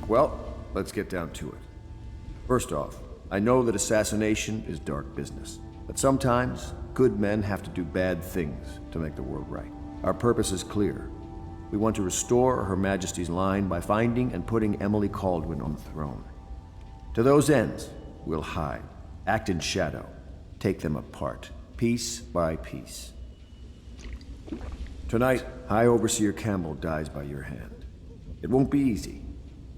Well, let's get down to it. First off, I know that assassination is dark business, but sometimes good men have to do bad things to make the world right. Our purpose is clear. We want to restore Her Majesty's line by finding and putting Emily Kaldwin on the throne. To those ends, we'll hide, act in shadow, take them apart, piece by piece. Tonight, High Overseer Campbell dies by your hand. It won't be easy.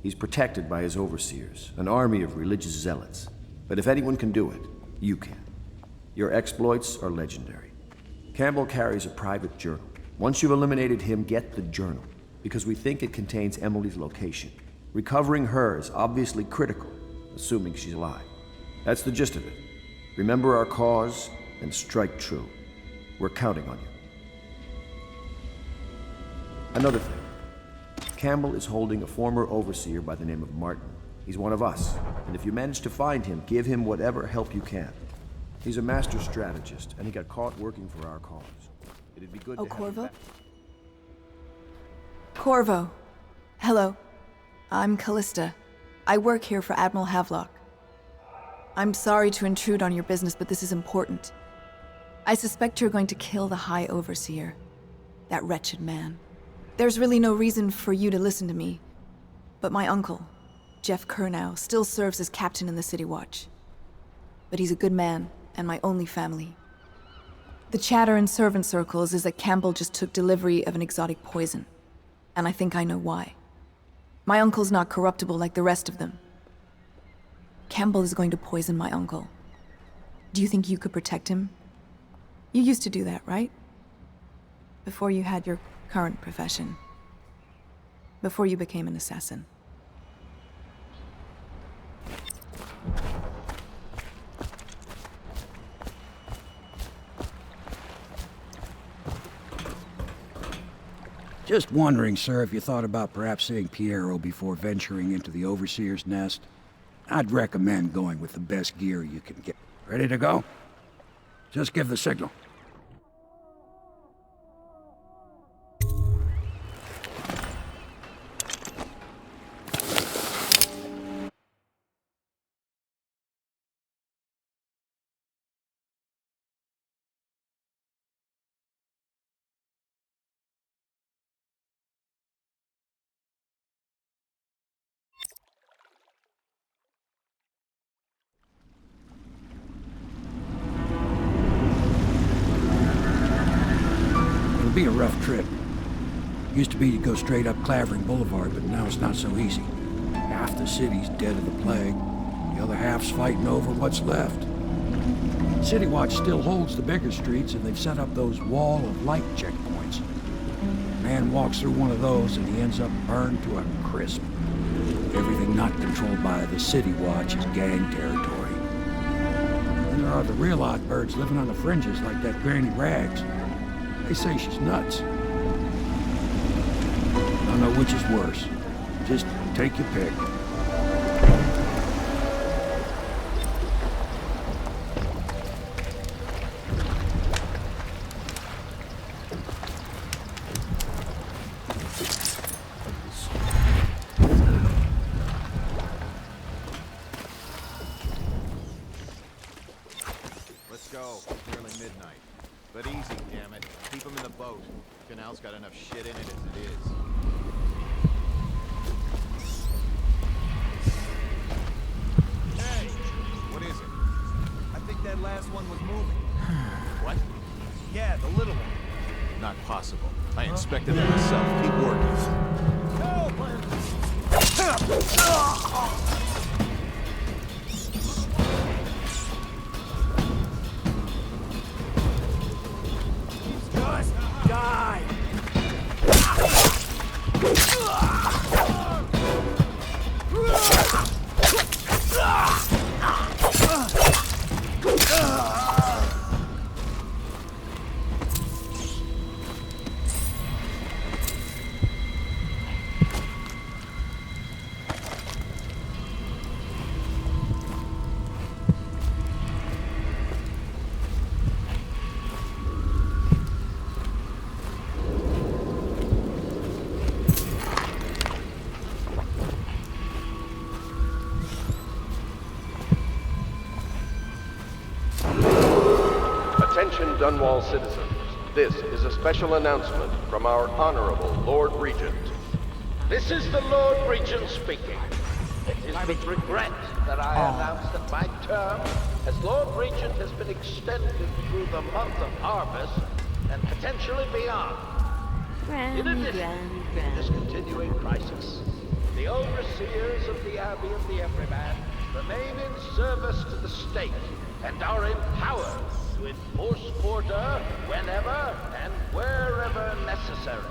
He's protected by his overseers, an army of religious zealots. But if anyone can do it, you can. Your exploits are legendary. Campbell carries a private journal. Once you've eliminated him, get the journal, because we think it contains Emily's location. Recovering her is obviously critical, assuming she's alive. That's the gist of it. Remember our cause and strike true. We're counting on you. Another thing. Campbell is holding a former overseer by the name of Martin. He's one of us, and if you manage to find him, give him whatever help you can. He's a master strategist, and he got caught working for our cause. It'd be good to have him Corvo? back. Corvo. Hello. I'm Callista. I work here for Admiral Havelock. I'm sorry to intrude on your business, but this is important. I suspect you're going to kill the High Overseer. That wretched man. There's really no reason for you to listen to me, but my uncle, Jeff Kernow, still serves as captain in the City Watch. But he's a good man, and my only family. The chatter in servant circles is that Campbell just took delivery of an exotic poison, and I think I know why. My uncle's not corruptible like the rest of them. Campbell is going to poison my uncle. Do you think you could protect him? You used to do that, right? Before you had your current profession. Before you became an assassin. Just wondering, sir, if you thought about perhaps seeing Piero before venturing into the Overseer's nest. I'd recommend going with the best gear you can get. Ready to go? Just give the signal. It'll be a rough trip. Used to be to go straight up Clavering Boulevard, but now it's not so easy. Half the city's dead of the plague. The other half's fighting over what's left. City Watch still holds the bigger streets, and they've set up those wall of light checkpoints. A man walks through one of those, and he ends up burned to a crisp. Everything not controlled by the City Watch is gang territory. Then there are the real odd birds living on the fringes like that Granny Rags. They say she's nuts. Don't know which is worse. Just take your pick. Let's go. It's nearly midnight. But easy, damn it. Keep them in the boat. Canal's got enough shit in it as it is. Hey! What is it? I think that last one was moving. What? Yeah, the little one. Not possible. I inspected it myself. Keep working. Help! Just die! Attention Dunwall citizens. This is a special announcement from our Honorable Lord Regent. This is the Lord Regent speaking. It is with regret that I announce that my term as Lord Regent has been extended through the month of harvest and potentially beyond. In addition to this continuing crisis, the overseers of the Abbey of the Everyman remain in service to the state and are empowered to enforce order whenever and wherever necessary.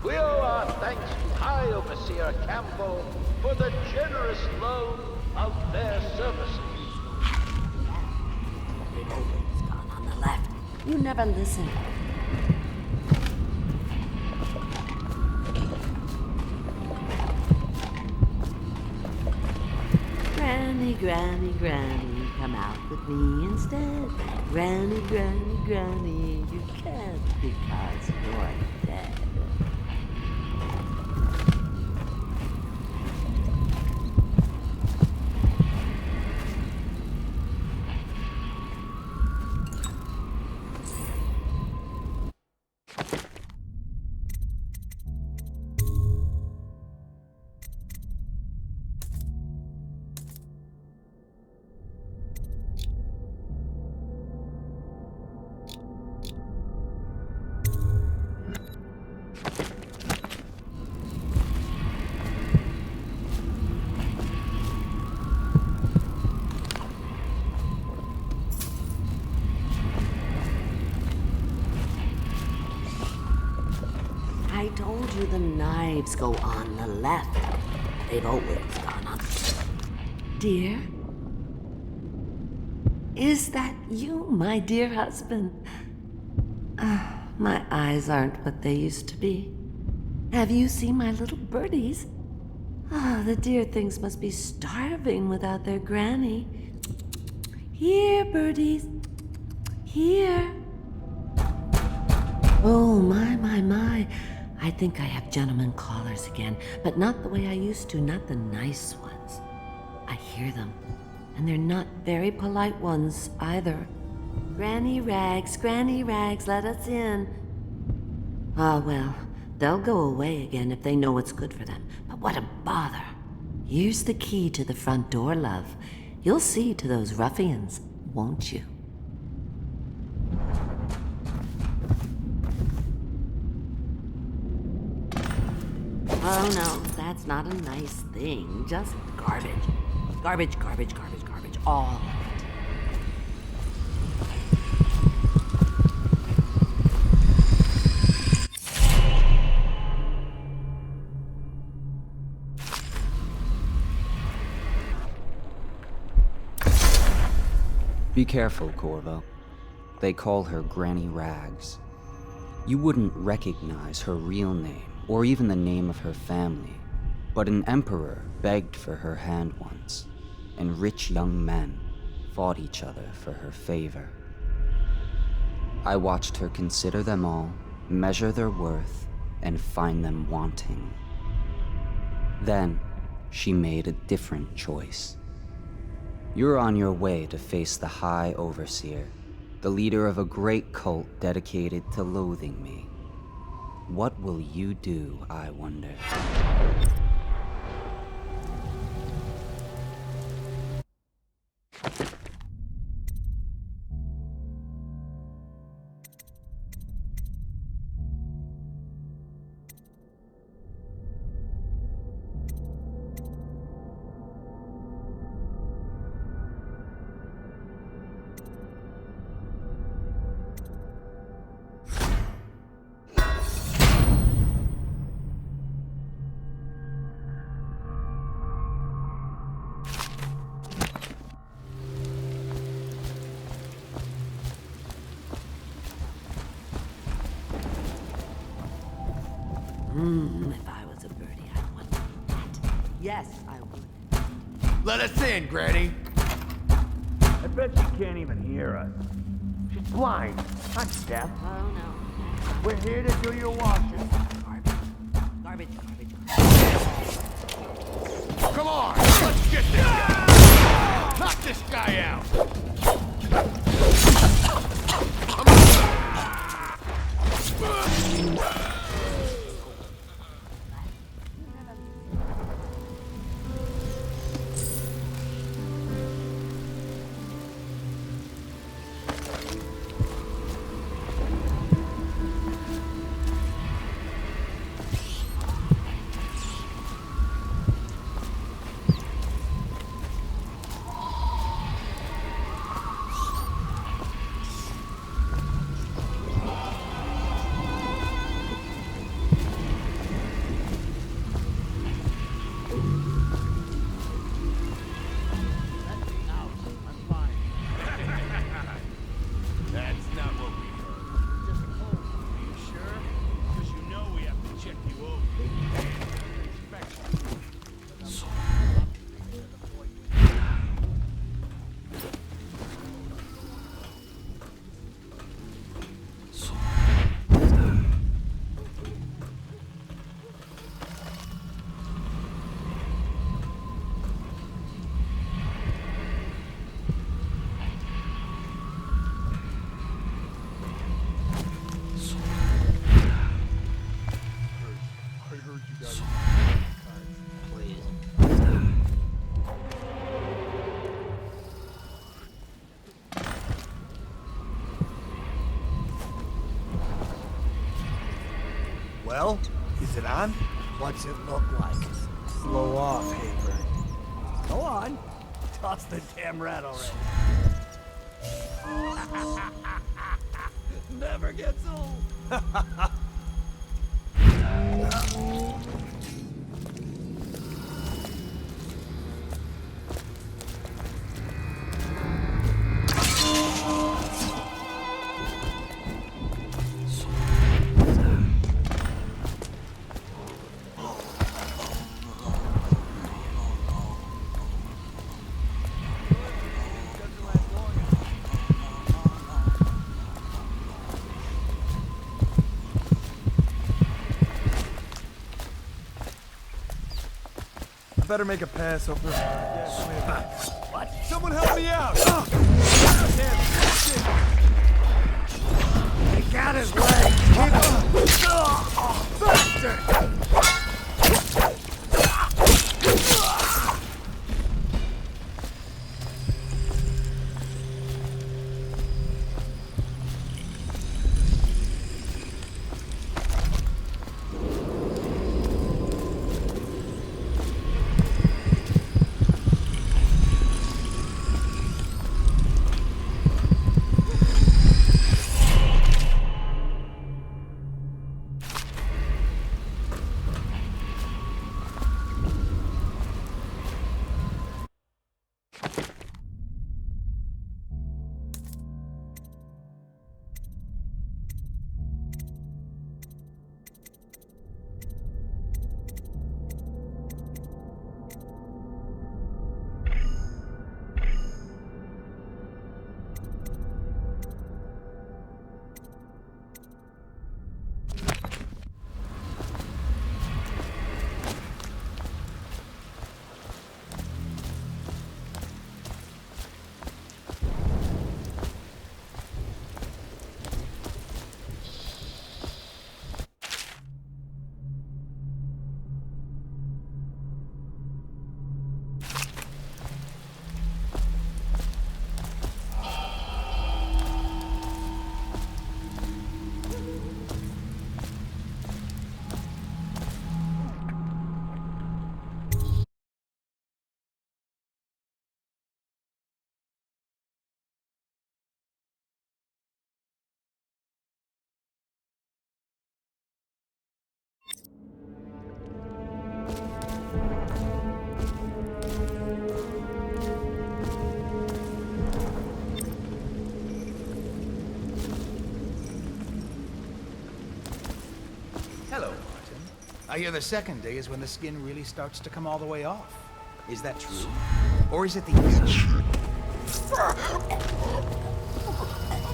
We owe our thanks to High Overseer Campbell for the generous loan of their services. They've always gone on the left. You never listen. Granny, Granny, Granny, come out with me instead. Granny, Granny, Granny, you can't because you're dead. I told you the knives go on the left. They've always gone on. Dear? Is that you, my dear husband? My eyes aren't what they used to be. Have you seen my little birdies? The dear things must be starving without their granny. Here, birdies. Here. Oh, my. I think I have gentlemen callers again, but not the way I used to, not the nice ones. I hear them, and they're not very polite ones either. Granny Rags, let us in. Ah, well, they'll go away again if they know what's good for them, but what a bother. Here's the key to the front door, love. You'll see to those ruffians, won't you? Oh no, that's not a nice thing. Just garbage. Garbage, all of it. Be careful, Corvo. They call her Granny Rags. You wouldn't recognize her real name, or even the name of her family, but an emperor begged for her hand once, and rich young men fought each other for her favor. I watched her consider them all, measure their worth, and find them wanting. Then, she made a different choice. You're on your way to face the High Overseer, the leader of a great cult dedicated to loathing me. What will you do, I wonder? If I was a birdie, I'd want that. Yes, I would. Let us in, Granny. I bet she can't even hear us. She's blind, not deaf. Oh no. We're here to do your washing. Garbage. Come on, let's get this guy. Knock this guy out. Well, is it on? What's it look like? Blow off, Haber. Go on. Toss the damn rat already. Never gets old. Better make a pass over. What? Someone help me out! He got his leg. Bastard! Hello, Martin. I hear the second day is when the skin really starts to come all the way off. Is that true? Or is it the itch?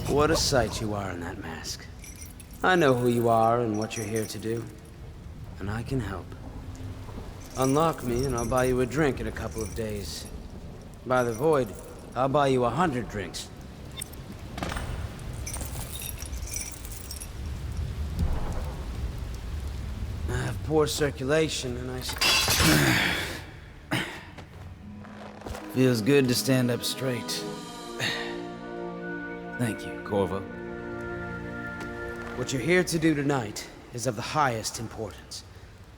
What a sight you are in that mask. I know who you are and what you're here to do. And I can help. Unlock me and I'll buy you a drink in a couple of days. By the void, I'll buy you 100 drinks. I have poor circulation and feels good to stand up straight. Thank you, Corvo. What you're here to do tonight is of the highest importance.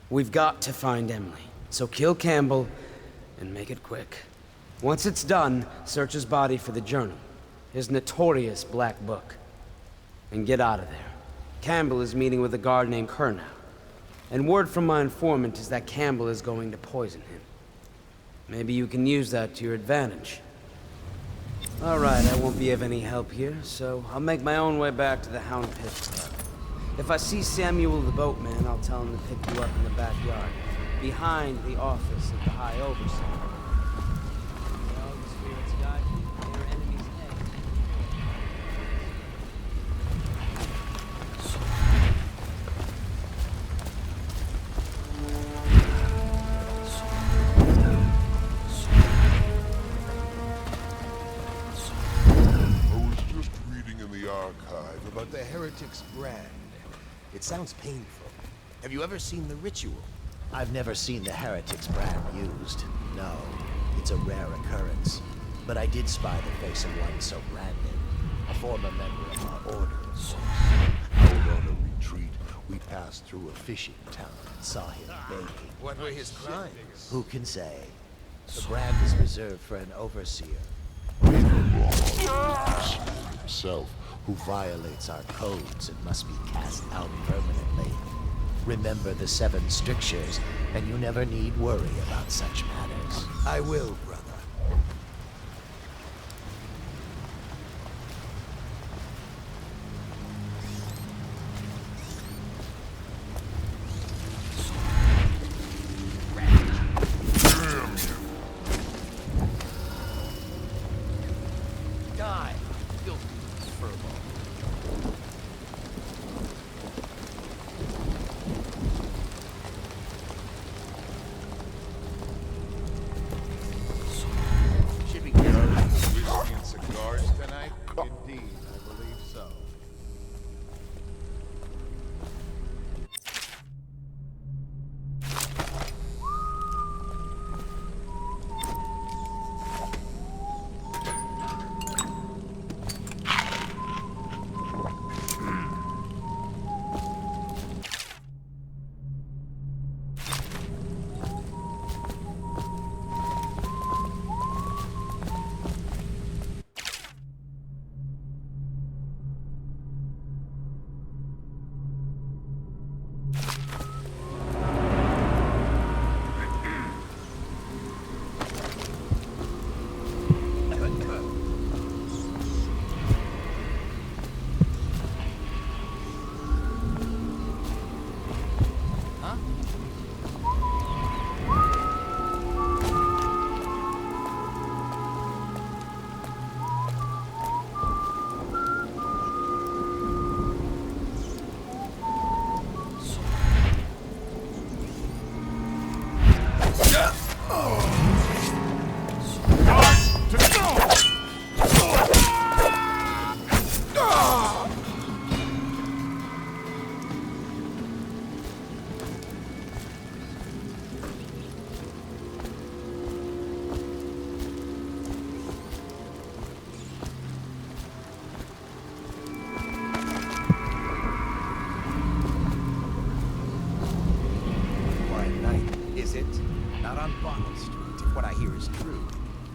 We've got to find Emily, so kill Campbell and make it quick. Once it's done, search his body for the journal, his notorious black book, and get out of there. Campbell is meeting with a guard named Kernow, and word from my informant is that Campbell is going to poison him. Maybe you can use that to your advantage. All right, I won't be of any help here, so I'll make my own way back to the Hound Pit Club. If I see Samuel the boatman, I'll tell him to pick you up in the backyard, behind the office of the High Overseer. May all the spirits guide you, may your enemies archive about the heretic's brand. It sounds painful. Have you ever seen the ritual? I've never seen the heretic's brand used. No, it's a rare occurrence. But I did spy the face of one so branded, a former member of our order. Out on a retreat, We passed through a fishing town and saw him begging. What were his crimes? Who can say? The brand is reserved for an overseer. Himself, who violates our codes and must be cast out permanently. Remember the 7 strictures, and you never need worry about such matters. I will, brother.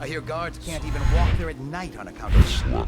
I hear guards can't even walk there at night on account of sleep.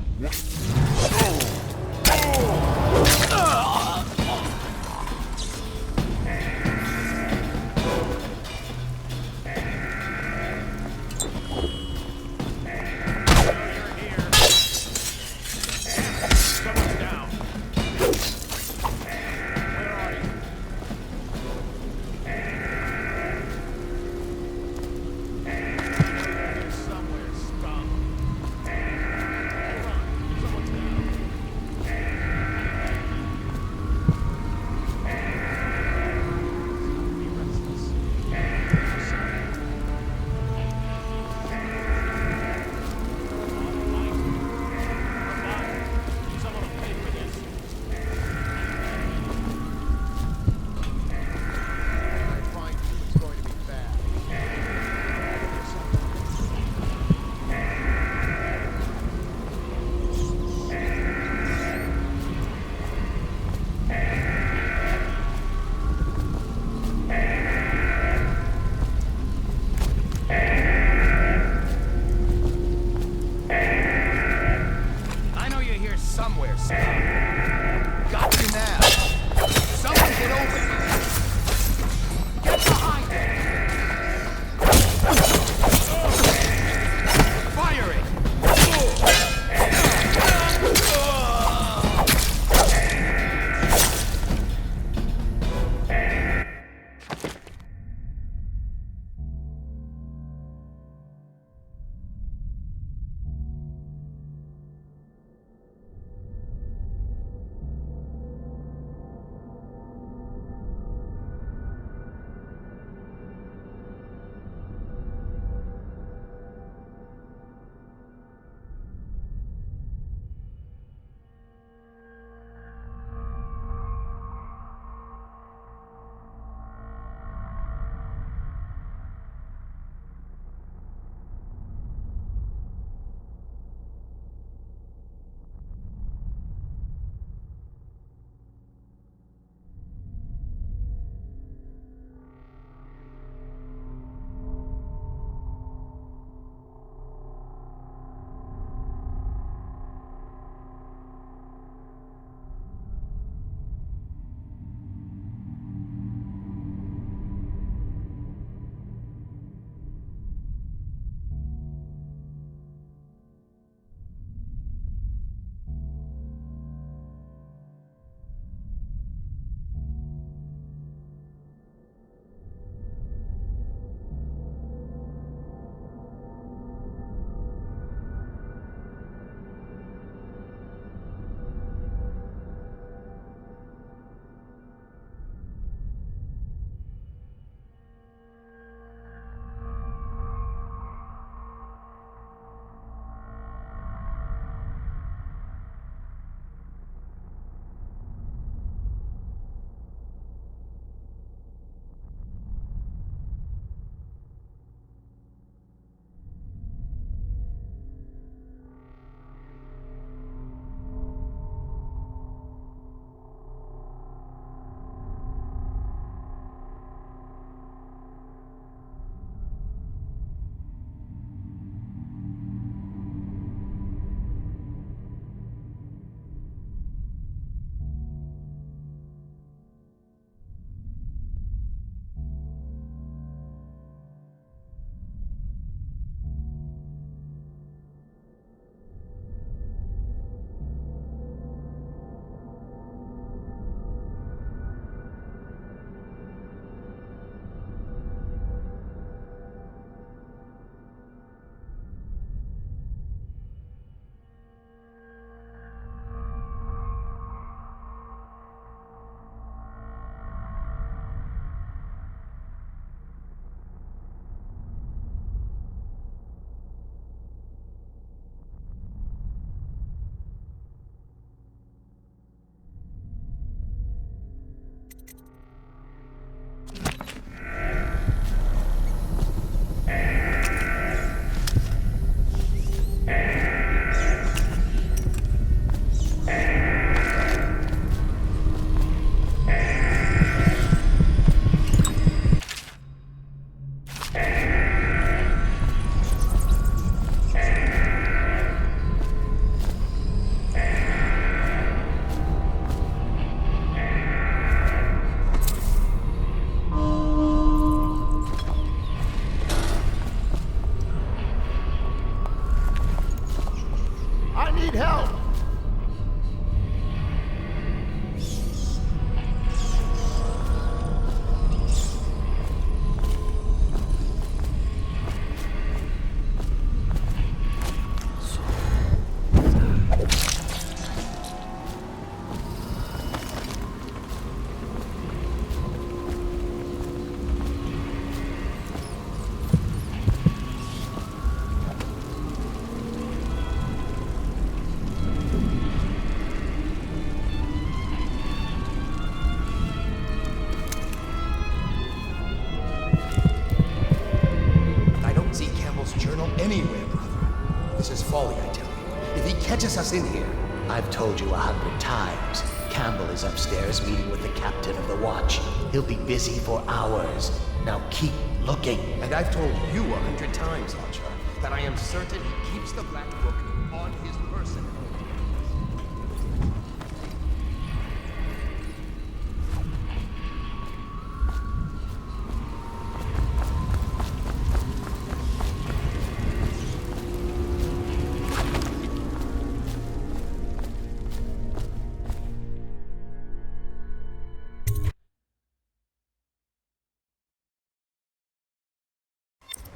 just us in here. I've told you 100 times. Campbell is upstairs meeting with the captain of the watch. He'll be busy for hours. Now keep looking. And I've told you 100 times, Archer, that I am certain he keeps the Black Book on his person.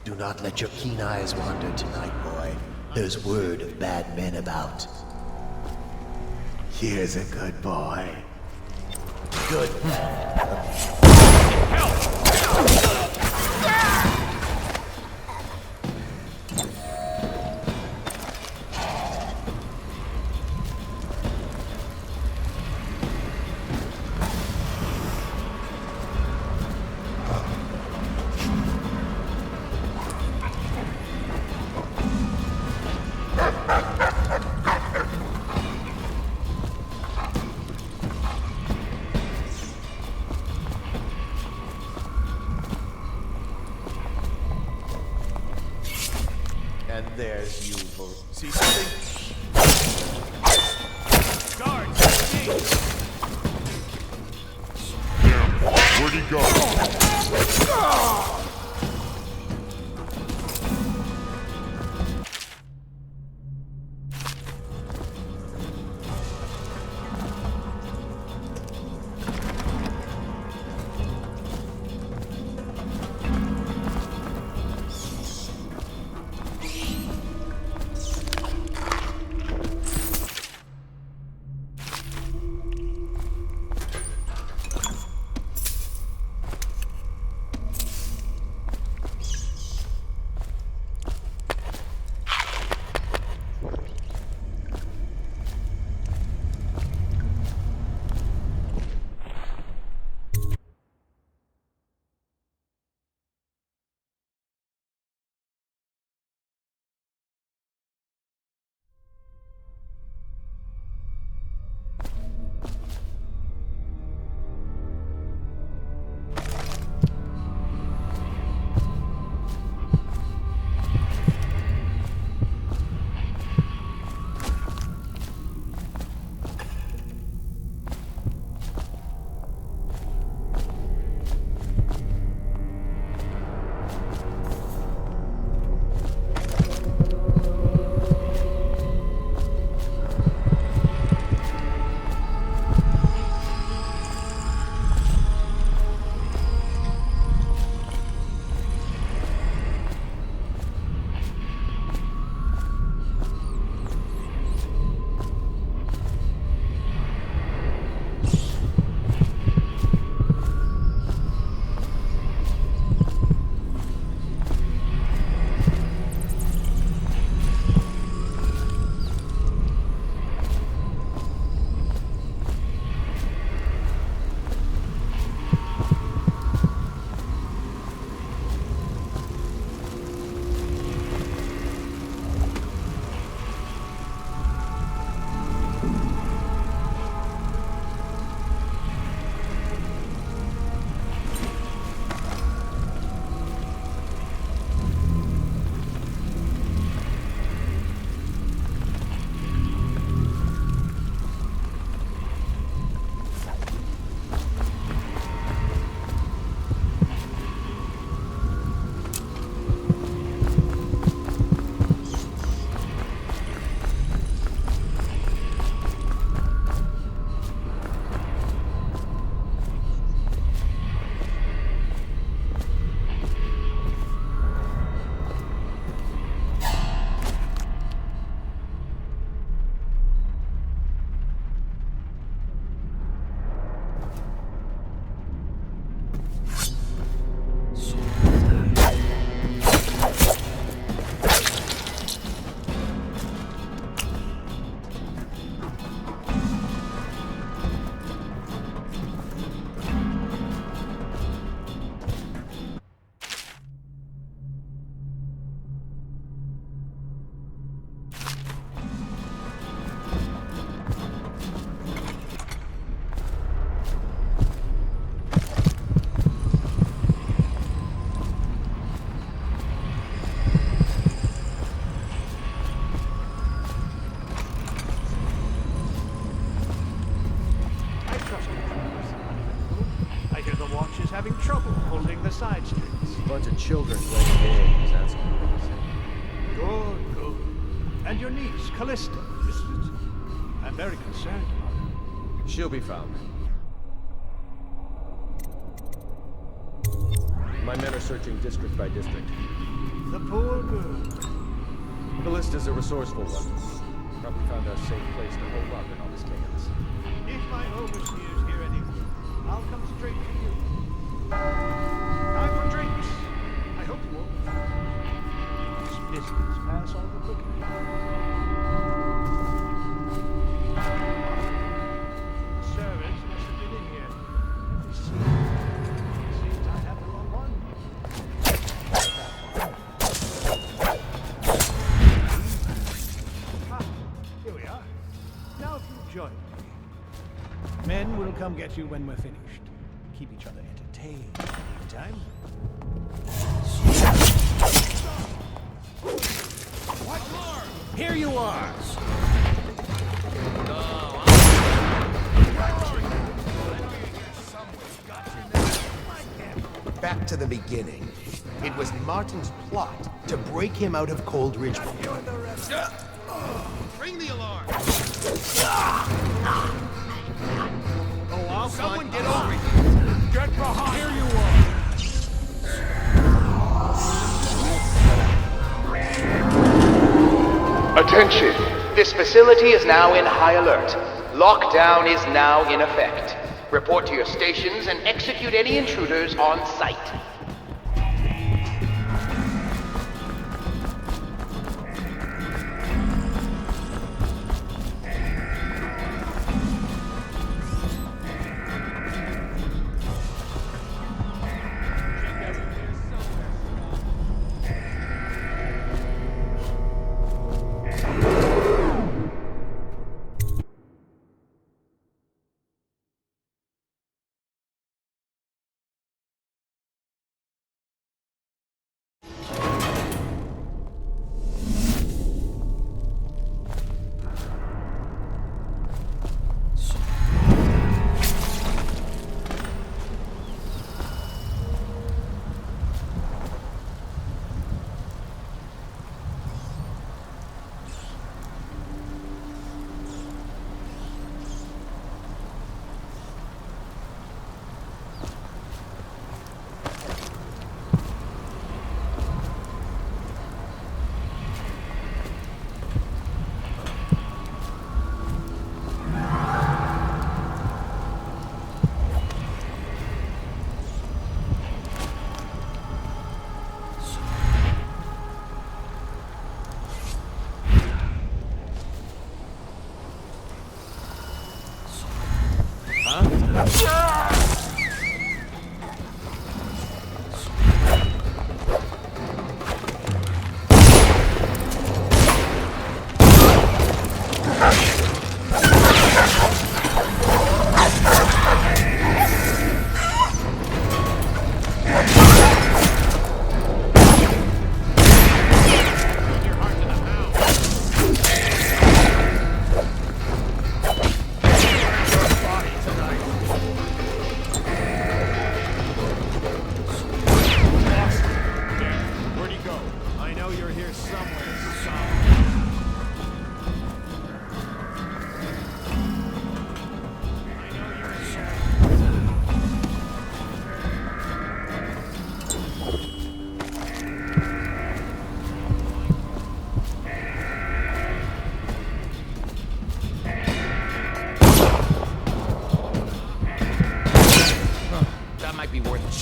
Do not let your keen eyes wander tonight, boy. There's word of bad men about. Here's a good boy. Good man. And there's you for... See something? Guards! Where'd he go? having trouble holding the side streets. Bunch of children playing games, that's crazy. Good, good. And your niece, Callista, isn't it? I'm very concerned about her. She'll be found. My men are searching district by district. The poor girl. Callista's a resourceful one. Probably found a safe place to hold up in all this chaos. If my overseers hear anything, I'll come straight to you. Time for drinks. I hope you won't. This business pass all the quicker. The servants must have been in here. Let me see. Seems I have the wrong one. Ah, here we are. Now if you join me. Men will come get you when we're finished. Keep each other entertained in the meantime. What? Here you are! Back to the beginning. It was Martin's plot to break him out of Coldridge. Ring the alarm! Oh, I'll Someone get over here! Get behind! Here you are! Attention! This facility is now in high alert. Lockdown is now in effect. Report to your stations and execute any intruders on sight.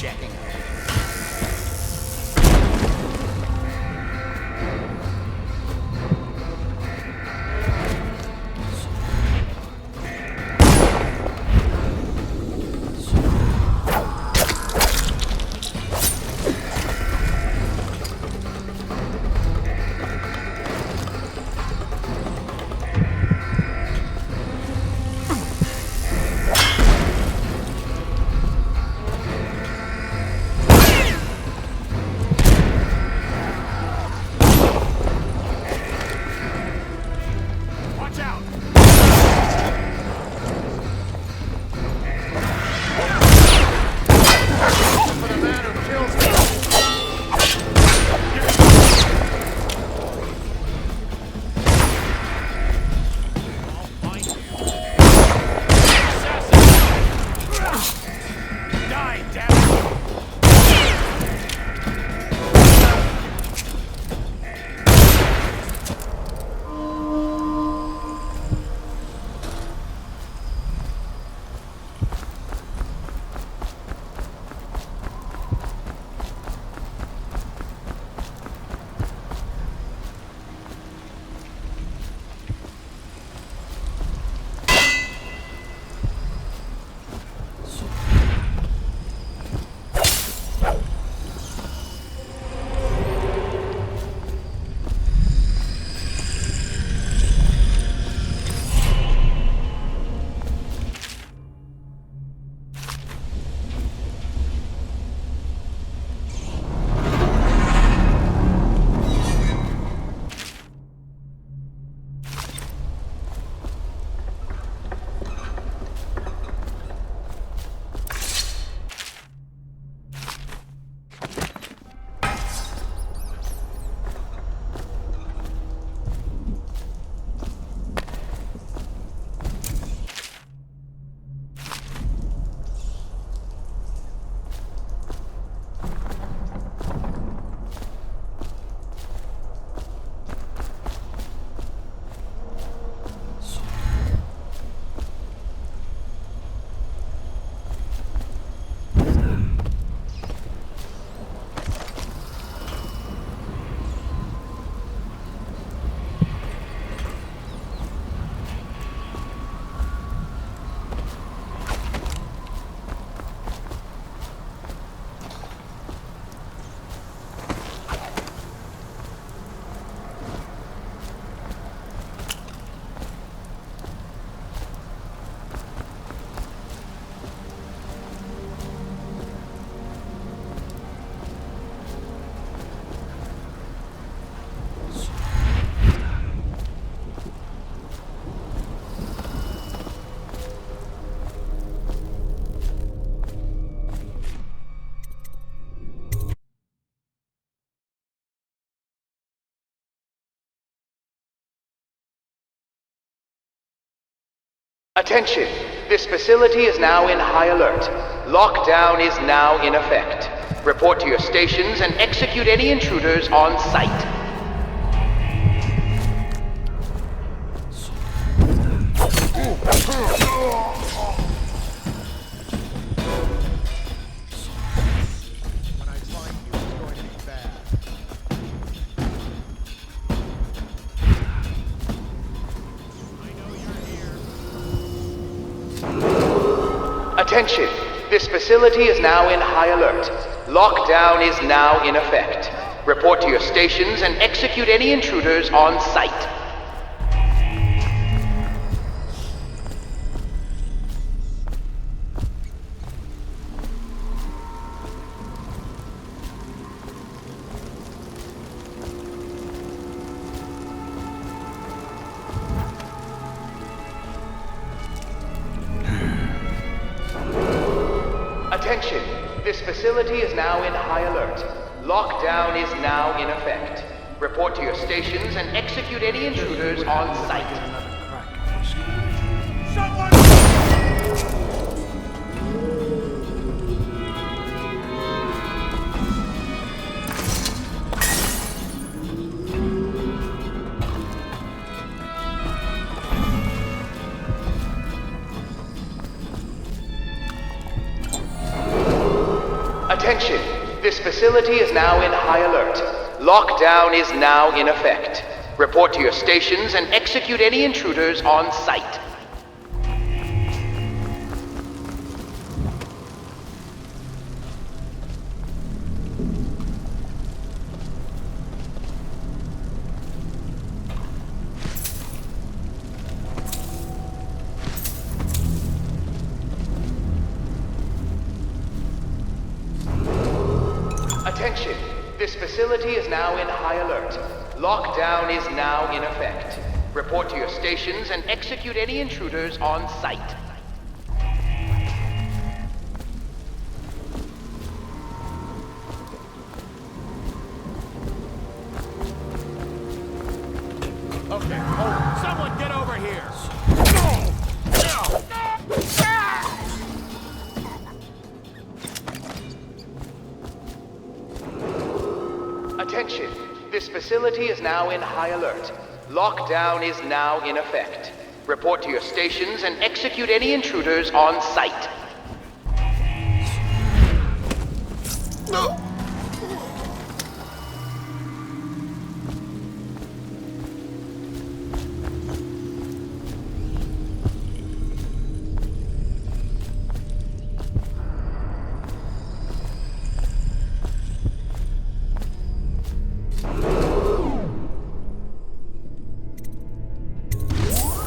checking. Attention! This facility is now in high alert. Lockdown is now in effect. Report to your stations and execute any intruders on site. When I find you, it's going to be bad. I know you're here. Attention! This facility is now in high alert. Lockdown is now in effect. Report to your stations and execute any intruders on site. Attention! This facility is now in high alert. Lockdown is now in effect. Report to your stations and execute any intruders on site. Attention! This facility is now in high alert. Lockdown is now in effect. Report to your stations and execute any intruders on site. Attention! This facility is now in high alert. Lockdown is now in effect. Report to your stations and execute any intruders on site. Okay, hold. Someone get over here! Attention! This facility is now in high alert. Lockdown is now in effect. Report to your stations and execute any intruders on site. No!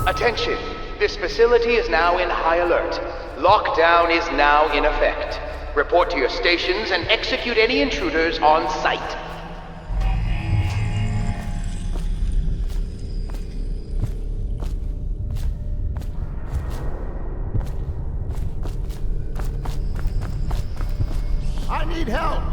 Attention! This facility is now in high alert. Lockdown is now in effect. Report to your stations and execute any intruders on site. I need help!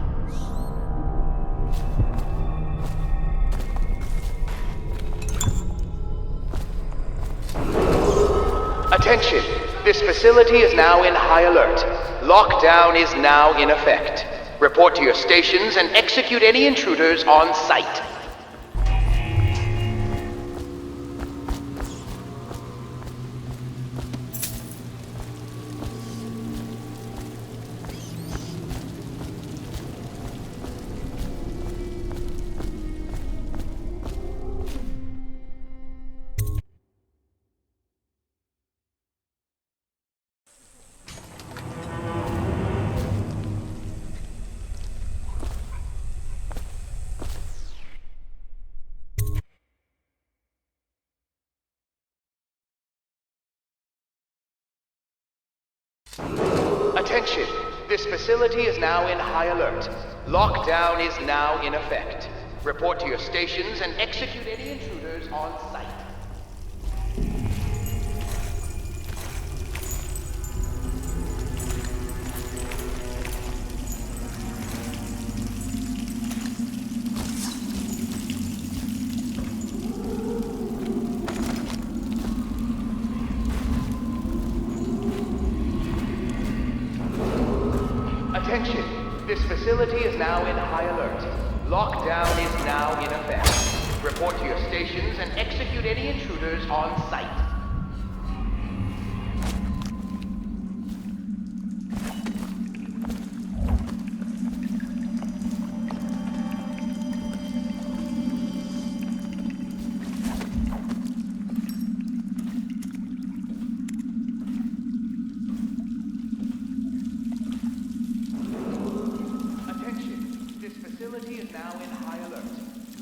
Attention! This facility is now in high alert. Lockdown is now in effect. Report to your stations and execute any intruders on site. Attention! This facility is now in high alert. Lockdown is now in effect. Report to your stations and execute any intruders on site. Attention! This facility is now in high alert. Lockdown is now in effect. Report to your stations and execute any intruders on site.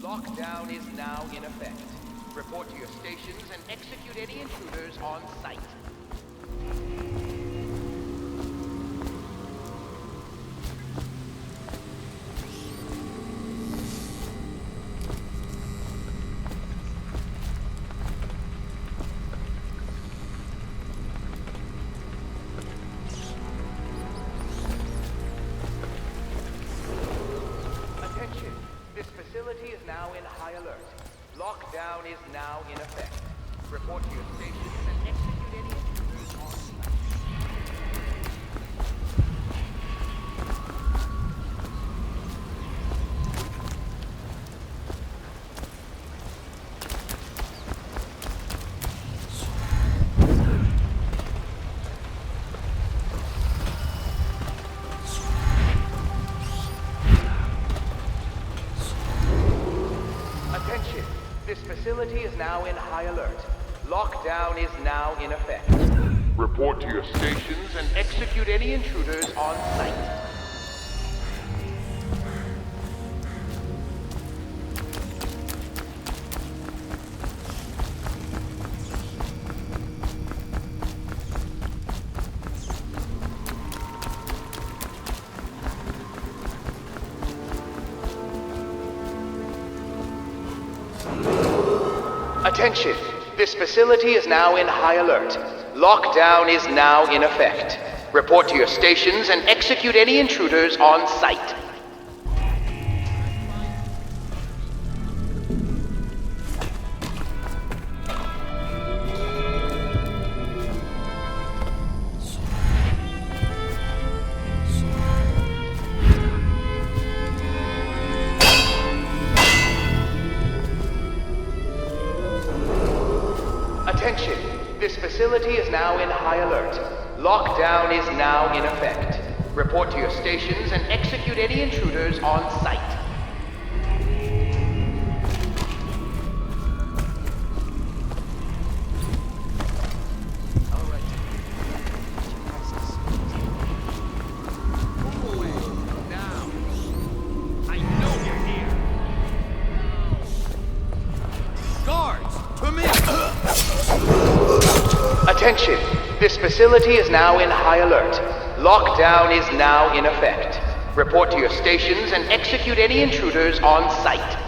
Lockdown is now in effect. Report to your stations and execute any intruders on site. Attention! This facility is now in high alert. Lockdown is now in effect. Report to your stations and execute any intruders on site. Attention! This facility is now in high alert. Lockdown is now in effect. Report to your stations and execute any intruders on site. Attention! This facility is now in high alert. Lockdown is now in effect. Report to your stations and execute any intruders on site. Attention! This facility is now in high alert. Lockdown is now in effect. Report to your stations and execute any intruders on site. Attention! This facility is now in high alert. Lockdown is now in effect. Report to your stations and execute any intruders on site.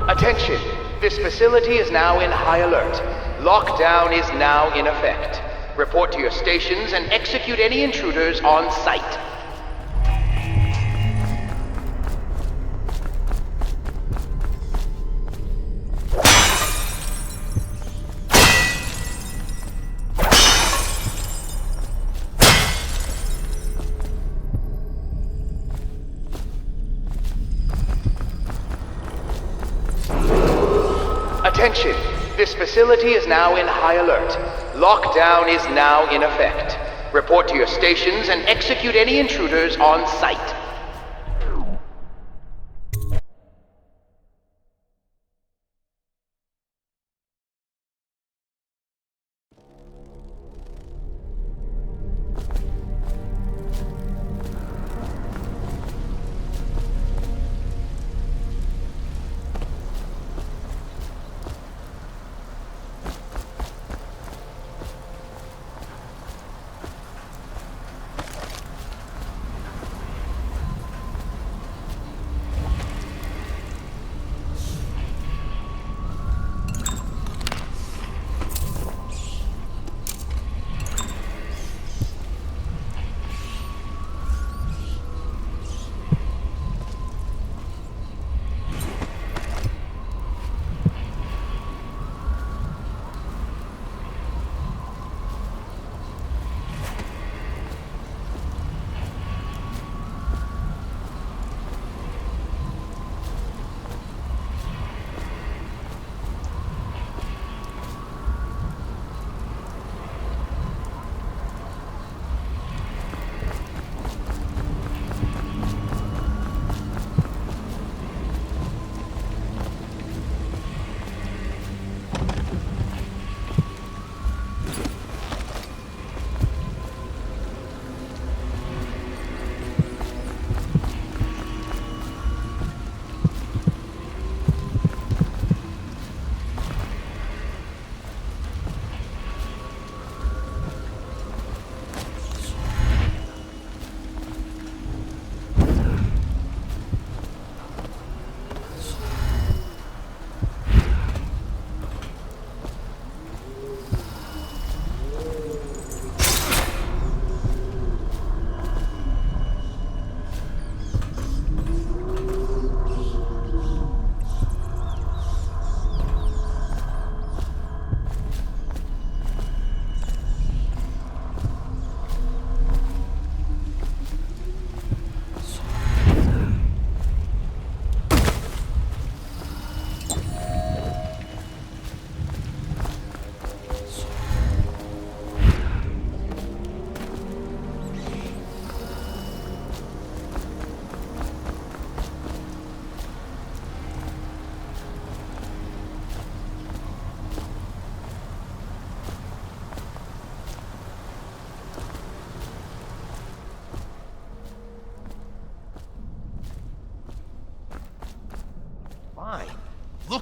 Attention! This facility is now in high alert. Lockdown is now in effect. Report to your stations and execute any intruders on site. Attention! This facility is now in high alert. Lockdown is now in effect. Report to your stations and execute any intruders on site.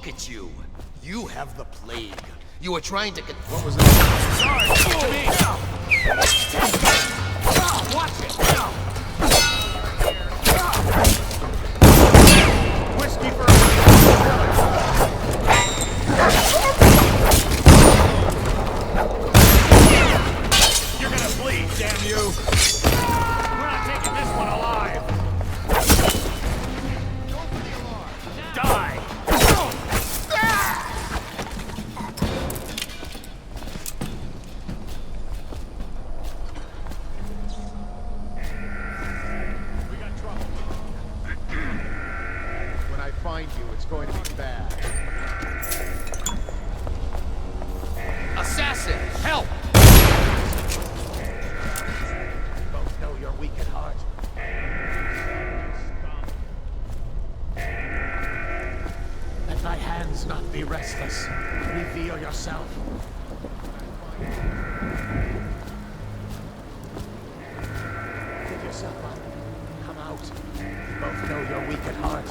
Look at you. You have the plague. You were trying to get... What was that? Sorry, to me! Watch it! Whiskey for You're gonna bleed, damn you! We're not taking this one alive! Die! When I find you, it's going to be bad. Assassin, help! Both know you're weak at heart. Let thy hands not be restless. Reveal yourself. Give yourself up. Come out. Both know you're weak at heart.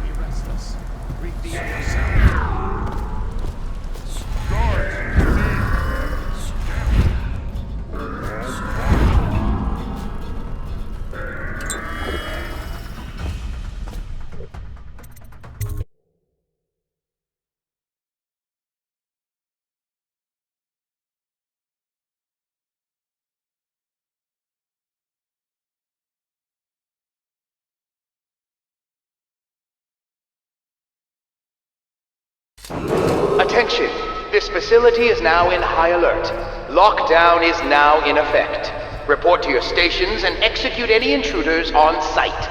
Be restless. Reveal yourself. Attention! This facility is now in high alert. Lockdown is now in effect. Report to your stations and execute any intruders on site.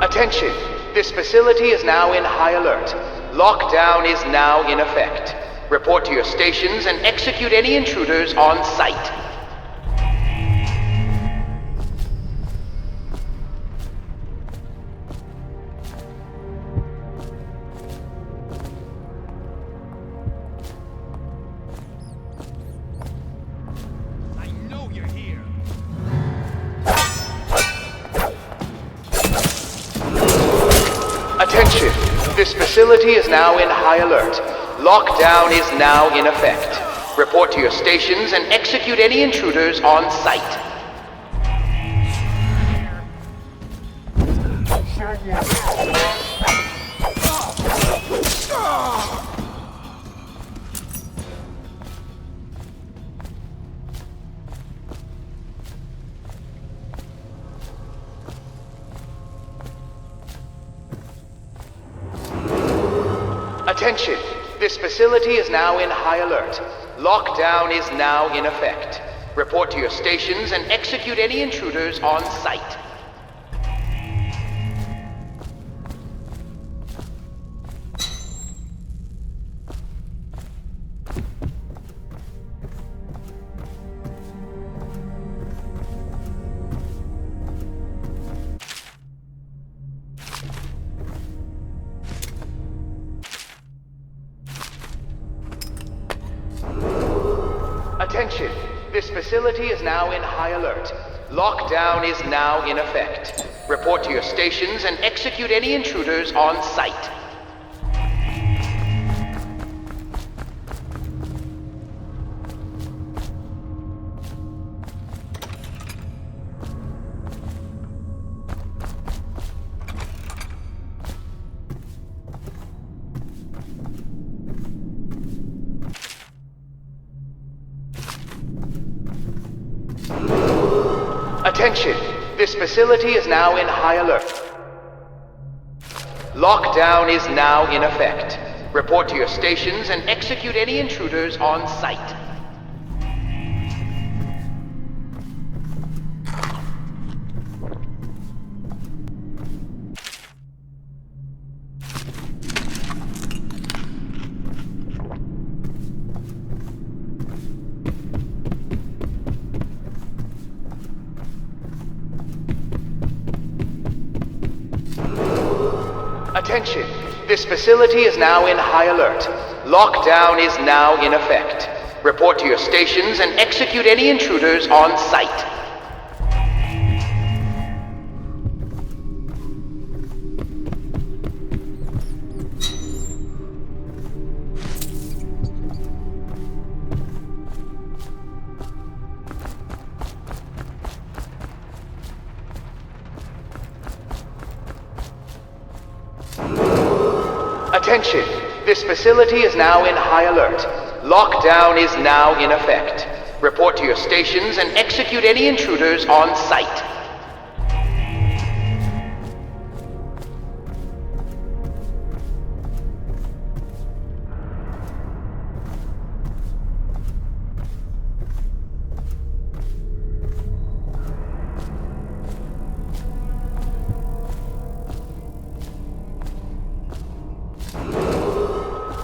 Attention! This facility is now in high alert. Lockdown is now in effect. Report to your stations and execute any intruders on site. I know you're here! Attention! This facility is now in high alert. Lockdown is now in effect. Report to your stations and execute any intruders on site. Attention! This facility is now in high alert. Lockdown is now in effect. Report to your stations and execute any intruders on site. Attention! This facility is now in high alert. Lockdown is now in effect. Report to your stations and execute any intruders on site. Attention! This facility is now in high alert. Lockdown is now in effect. Report to your stations and execute any intruders on site. Attention, this facility is now in high alert. Lockdown is now in effect. Report to your stations and execute any intruders on site. Attention, this facility is now in high alert. Lockdown is now in effect. Report to your stations and execute any intruders on site.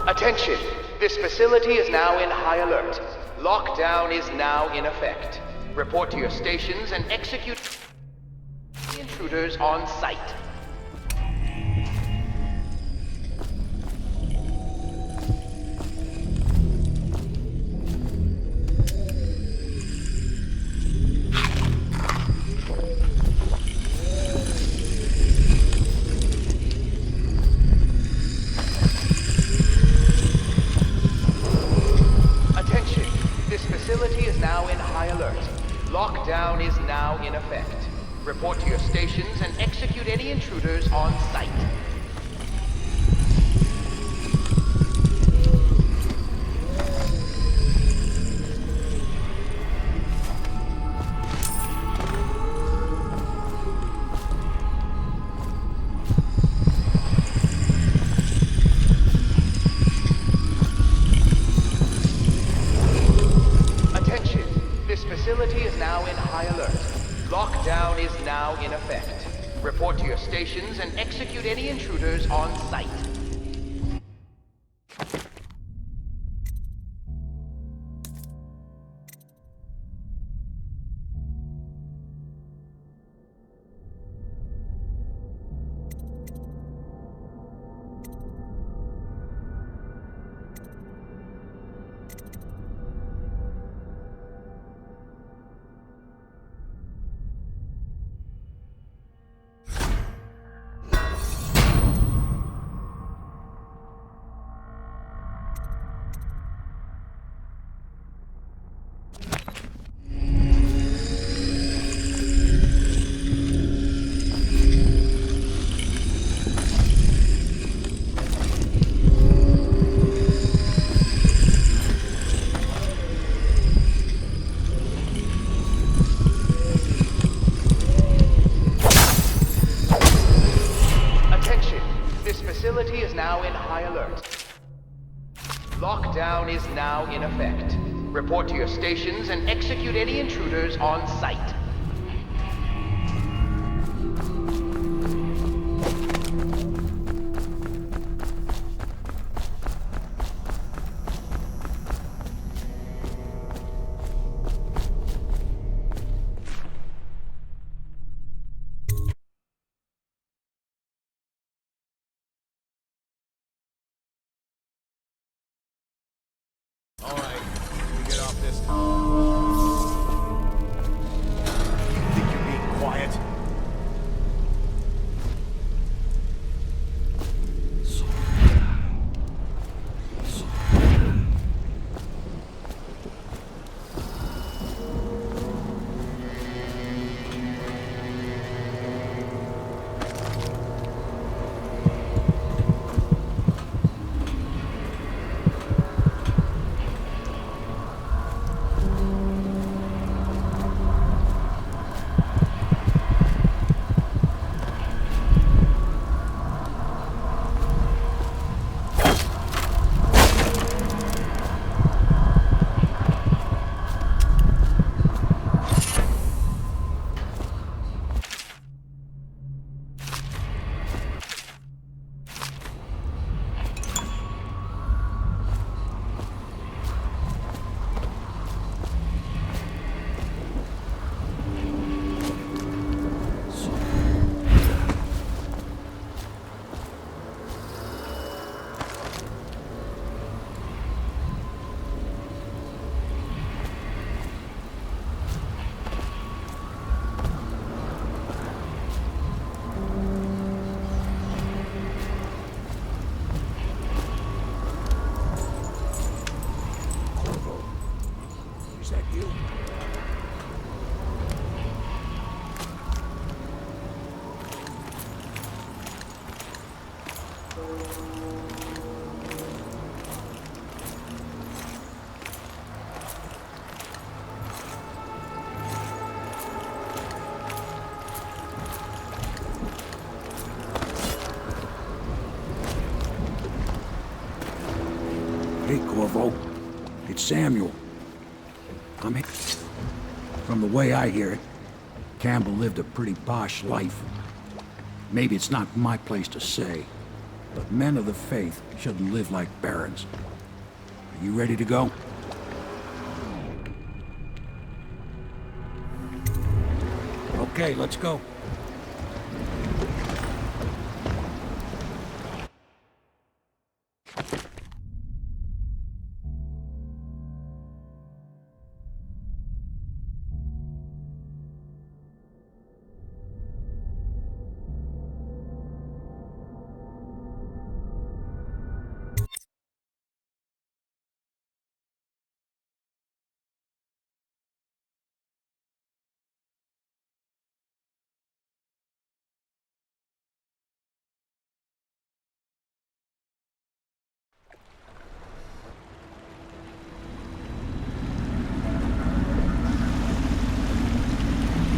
Attention, this facility is now in high alert. Lockdown is now in effect. Report to your stations and execute the intruders on site. Lockdown is now in effect. Report to your stations and execute any intruders on site. Facility is now in high alert. Lockdown is now in effect. Report to your stations and execute any intruders on site. Facility is now in high alert. Lockdown is now in effect. Report to your stations and execute any intruders on site. Hey, Corvo. It's Samuel. I'm here. From the way I hear it, Campbell lived a pretty posh life. Maybe it's not my place to say, but men of the faith shouldn't live like barons. Are you ready to go? Okay, let's go.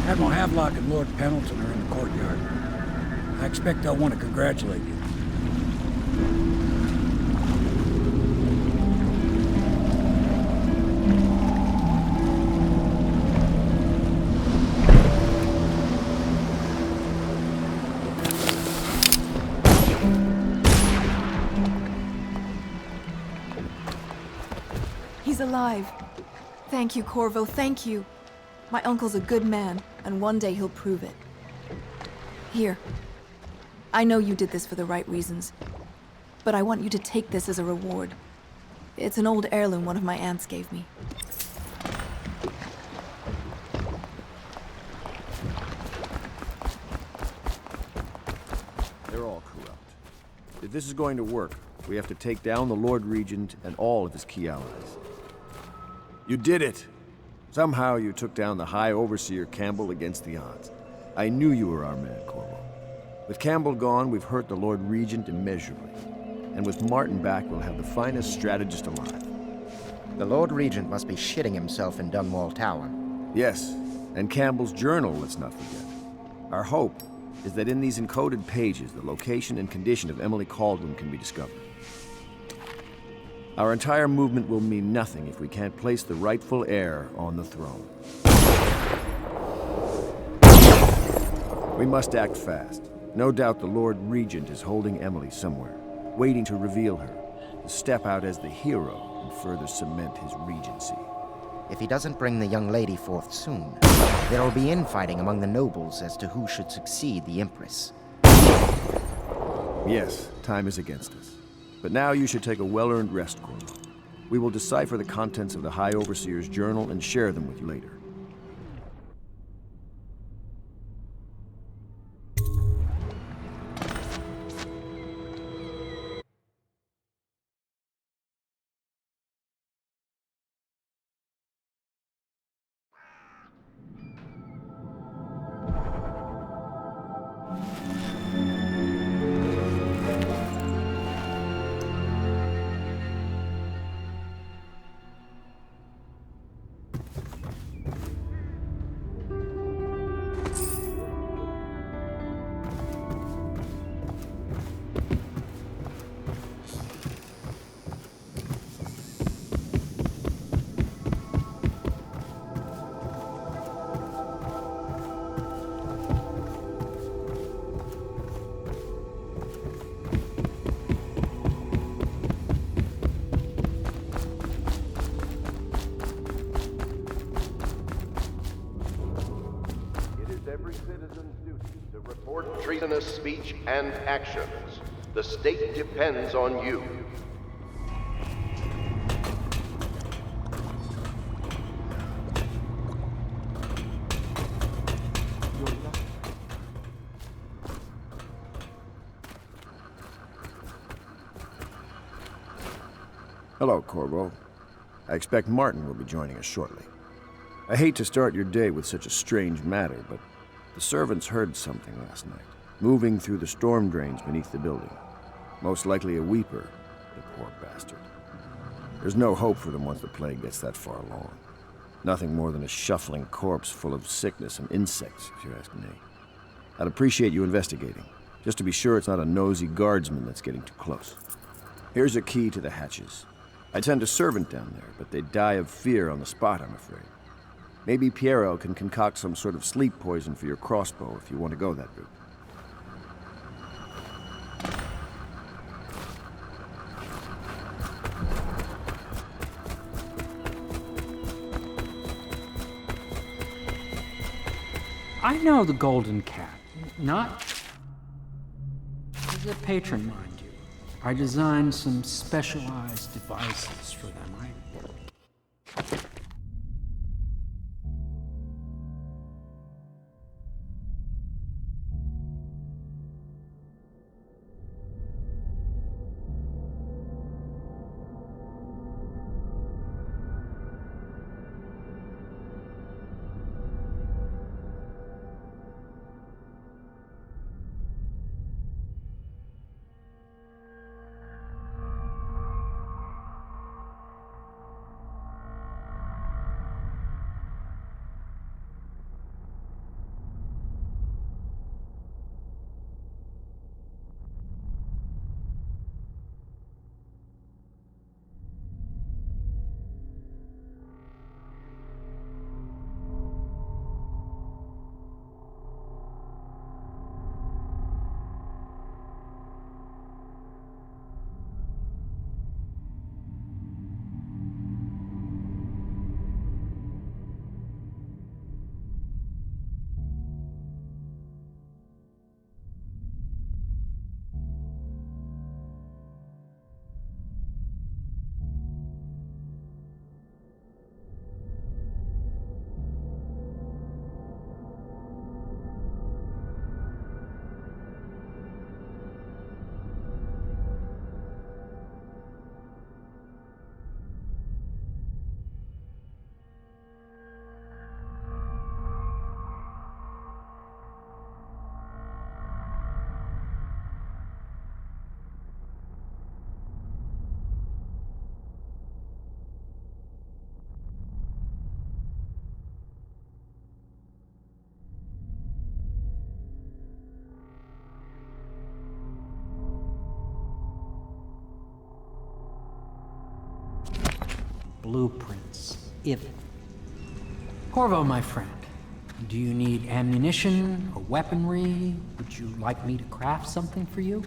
Admiral Havelock and Lord Pendleton are in the courtyard. I expect they'll want to congratulate you. He's alive. Thank you, Corvo, thank you. My uncle's a good man, and one day he'll prove it. Here. I know you did this for the right reasons, but I want you to take this as a reward. It's an old heirloom one of my aunts gave me. They're all corrupt. If this is going to work, we have to take down the Lord Regent and all of his key allies. You did it! Somehow you took down the High Overseer Campbell against the odds. I knew you were our man, Corvo. With Campbell gone, we've hurt the Lord Regent immeasurably. And with Martin back, we'll have the finest strategist alive. The Lord Regent must be shitting himself in Dunwall Tower. Yes, and Campbell's journal, let's not forget. Our hope is that in these encoded pages, the location and condition of Emily Caldwell can be discovered. Our entire movement will mean nothing if we can't place the rightful heir on the throne. We must act fast. No doubt the Lord Regent is holding Emily somewhere, waiting to reveal her, to step out as the hero and further cement his regency. If he doesn't bring the young lady forth soon, there will be infighting among the nobles as to who should succeed the Empress. Yes, time is against us. But now you should take a well-earned rest, Corvo. We will decipher the contents of the High Overseer's journal and share them with you later. Treasonous speech and actions. The state depends on you. Hello, Corvo. I expect Martin will be joining us shortly. I hate to start your day with such a strange matter, but the servants heard something last night, moving through the storm drains beneath the building. Most likely a weeper, the poor bastard. There's no hope for them once the plague gets that far along. Nothing more than a shuffling corpse full of sickness and insects, if you ask me. I'd appreciate you investigating, just to be sure it's not a nosy guardsman that's getting too close. Here's a key to the hatches. I'd send a servant down there, but they'd die of fear on the spot, I'm afraid. Maybe Piero can concoct some sort of sleep poison for your crossbow if you want to go that route. I know the Golden Cat, not as a patron, mind you. I designed some specialized devices for them. Blueprints. If... Corvo, my friend, do you need ammunition or weaponry? Would you like me to craft something for you?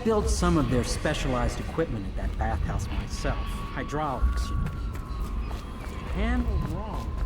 built some of their specialized equipment at that bathhouse myself. Hydraulics, you know. Handled wrong.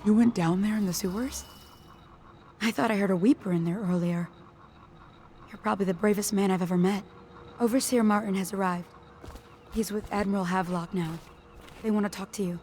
You went down there in the sewers? I thought I heard a weeper in there earlier. You're probably the bravest man I've ever met. Overseer Martin has arrived. He's with Admiral Havelock now. They want to talk to you.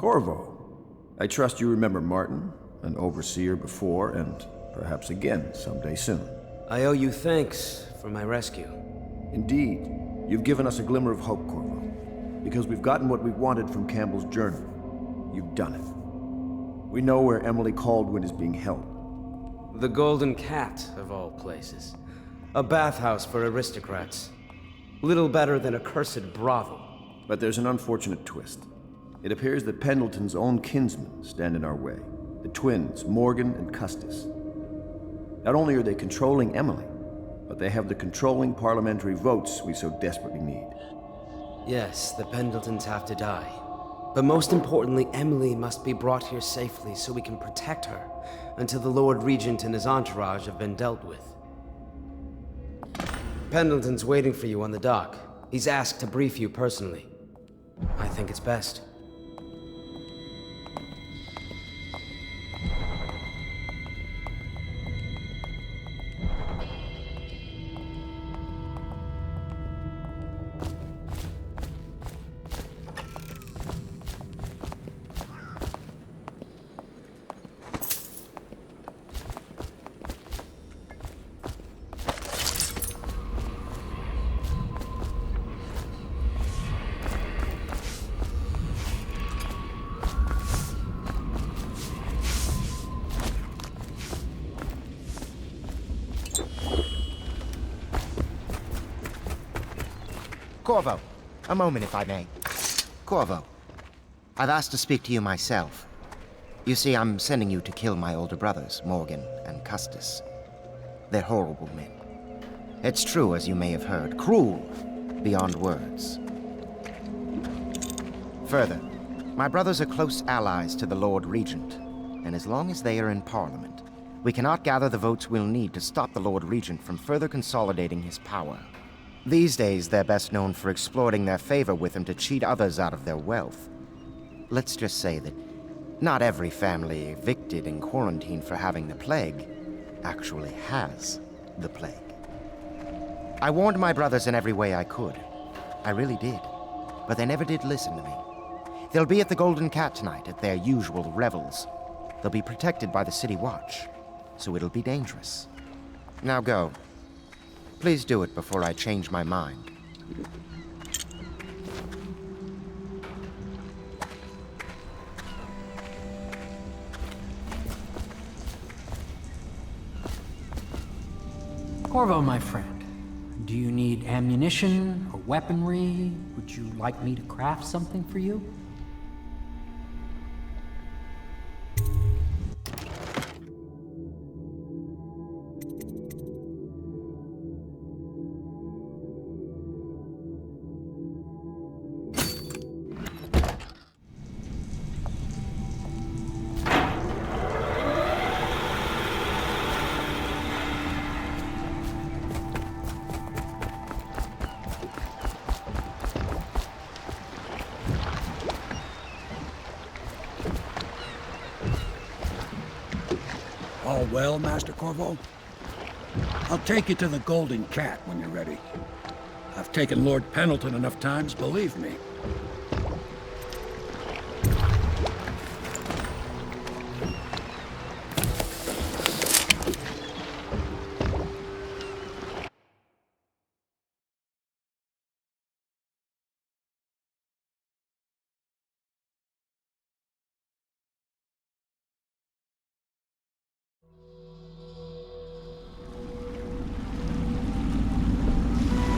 Corvo, I trust you remember Martin, an overseer before, and perhaps again someday soon. I owe you thanks for my rescue. Indeed. You've given us a glimmer of hope, Corvo. Because we've gotten what we wanted from Campbell's journal. You've done it. We know where Emily Caldwin is being held. The Golden Cat, of all places. A bathhouse for aristocrats. Little better than a cursed brothel. But there's an unfortunate twist. It appears that Pendleton's own kinsmen stand in our way. The twins, Morgan and Custis. Not only are they controlling Emily, but they have the controlling parliamentary votes we so desperately need. Yes, the Pendletons have to die. But most importantly, Emily must be brought here safely so we can protect her until the Lord Regent and his entourage have been dealt with. Pendleton's waiting for you on the dock. He's asked to brief you personally. I think it's best. Corvo, a moment if I may. Corvo, I've asked to speak to you myself. You see, I'm sending you to kill my older brothers, Morgan and Custis. They're horrible men. It's true, as you may have heard, cruel beyond words. Further, my brothers are close allies to the Lord Regent, and as long as they are in Parliament, we cannot gather the votes we'll need to stop the Lord Regent from further consolidating his power. These days, they're best known for exploiting their favor with him to cheat others out of their wealth. Let's just say that not every family evicted and quarantined for having the plague actually has the plague. I warned my brothers in every way I could. I really did. But they never did listen to me. They'll be at the Golden Cat tonight at their usual revels. They'll be protected by the City Watch, so it'll be dangerous. Now go. Please do it before I change my mind. Corvo, my friend, do you need ammunition or weaponry? Would you like me to craft something for you? All well, Master Corvo? I'll take you to the Golden Cat when you're ready. I've taken Lord Pendleton enough times, believe me.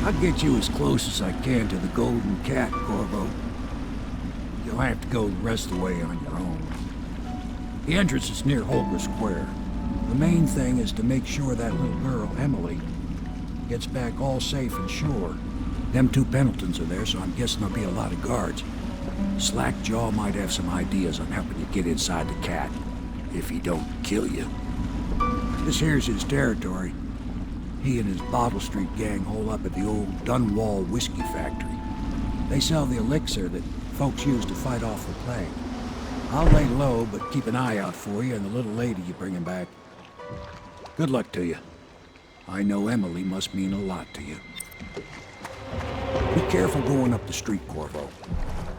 I'll get you as close as I can to the Golden Cat, Corvo. You'll have to go the rest of the way on your own. The entrance is near Holger Square. The main thing is to make sure that little girl, Emily, gets back all safe and sure. Them two Pendletons are there, so I'm guessing there'll be a lot of guards. Slackjaw might have some ideas on helping you get inside the cat, if he don't kill you. This here's his territory. He and his Bottle Street gang hole up at the old Dunwall whiskey factory. They sell the elixir that folks use to fight off the plague. I'll lay low, but keep an eye out for you and the little lady you bring him back. Good luck to you. I know Emily must mean a lot to you. Be careful going up the street, Corvo.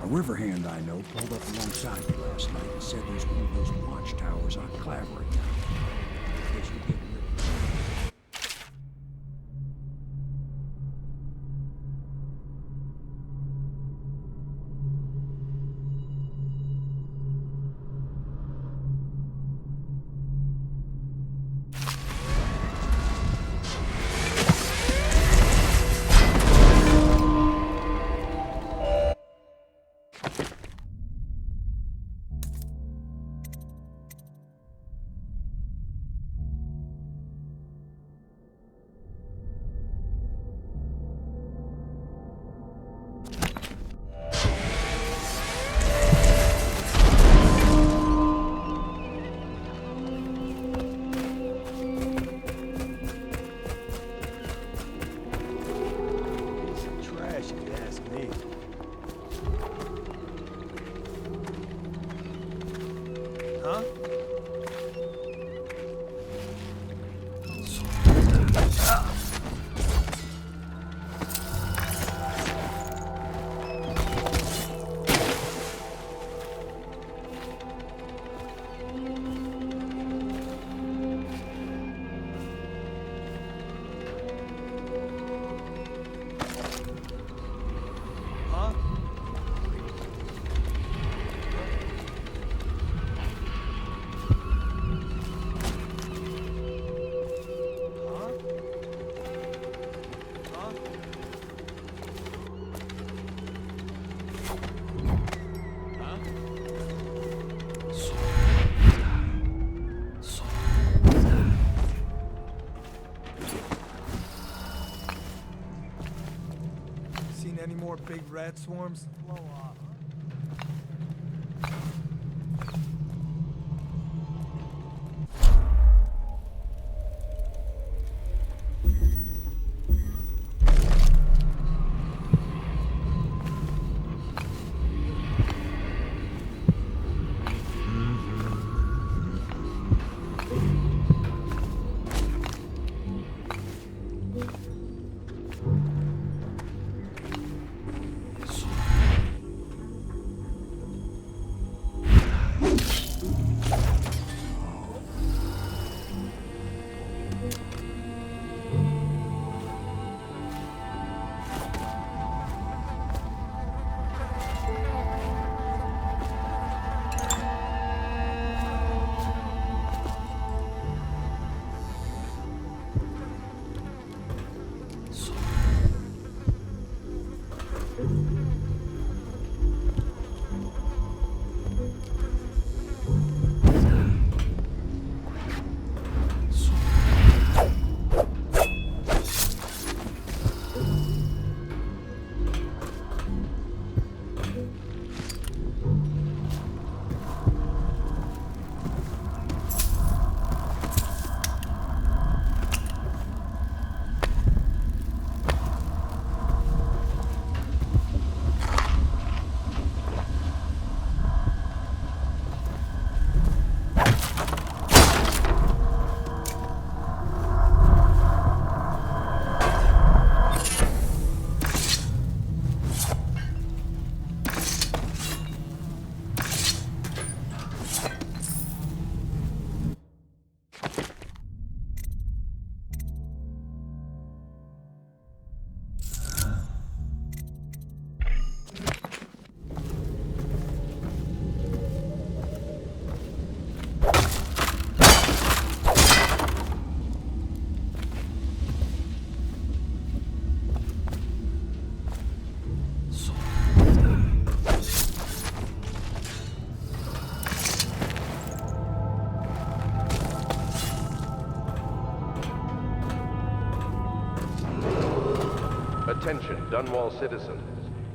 A river hand I know pulled up alongside me last night and said there's one of those watchtowers on Clavering. Guess you get rid of it. Any more big rat swarms? Blow off. Attention, Dunwall citizens.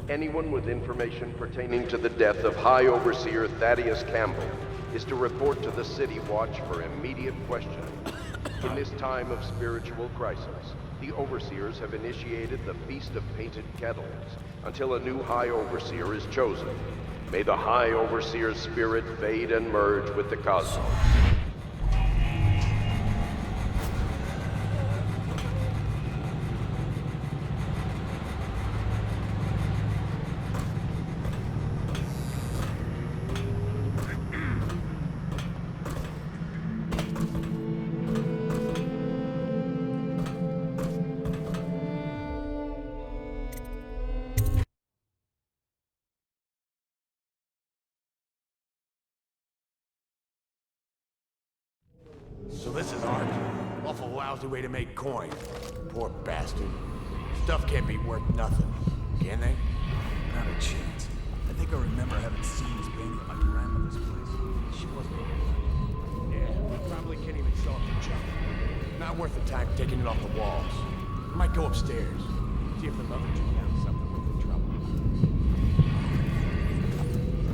Anyone with information pertaining to the death of High Overseer Thaddeus Campbell is to report to the City Watch for immediate questioning. In this time of spiritual crisis, the Overseers have initiated the Feast of Painted Kettles until a new High Overseer is chosen. May the High Overseer's spirit fade and merge with the cosmos. So this is art. Awful lousy way to make coin. Poor bastard. Stuff can't be worth nothing, can they? Not a chance. I think I remember having seen this painting at my grandmother's place. She wasn't over. Yeah, we probably can't even sell it for junk. Not worth the time taking it off the walls. We might go upstairs. See if the mother took down something worth the trouble.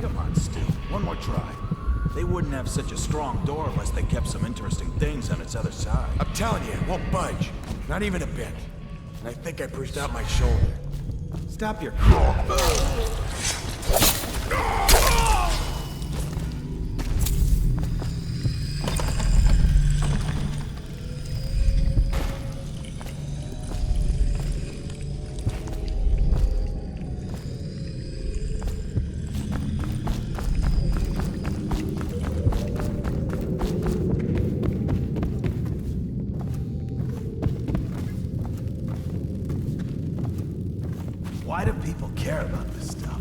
Come on, Stu. One more try. They wouldn't have such a strong door unless they kept some interesting things on its other side. I'm telling you, it won't budge. Not even a bit. And I think I bruised out my shoulder. Stop your car. Why do people care about this stuff?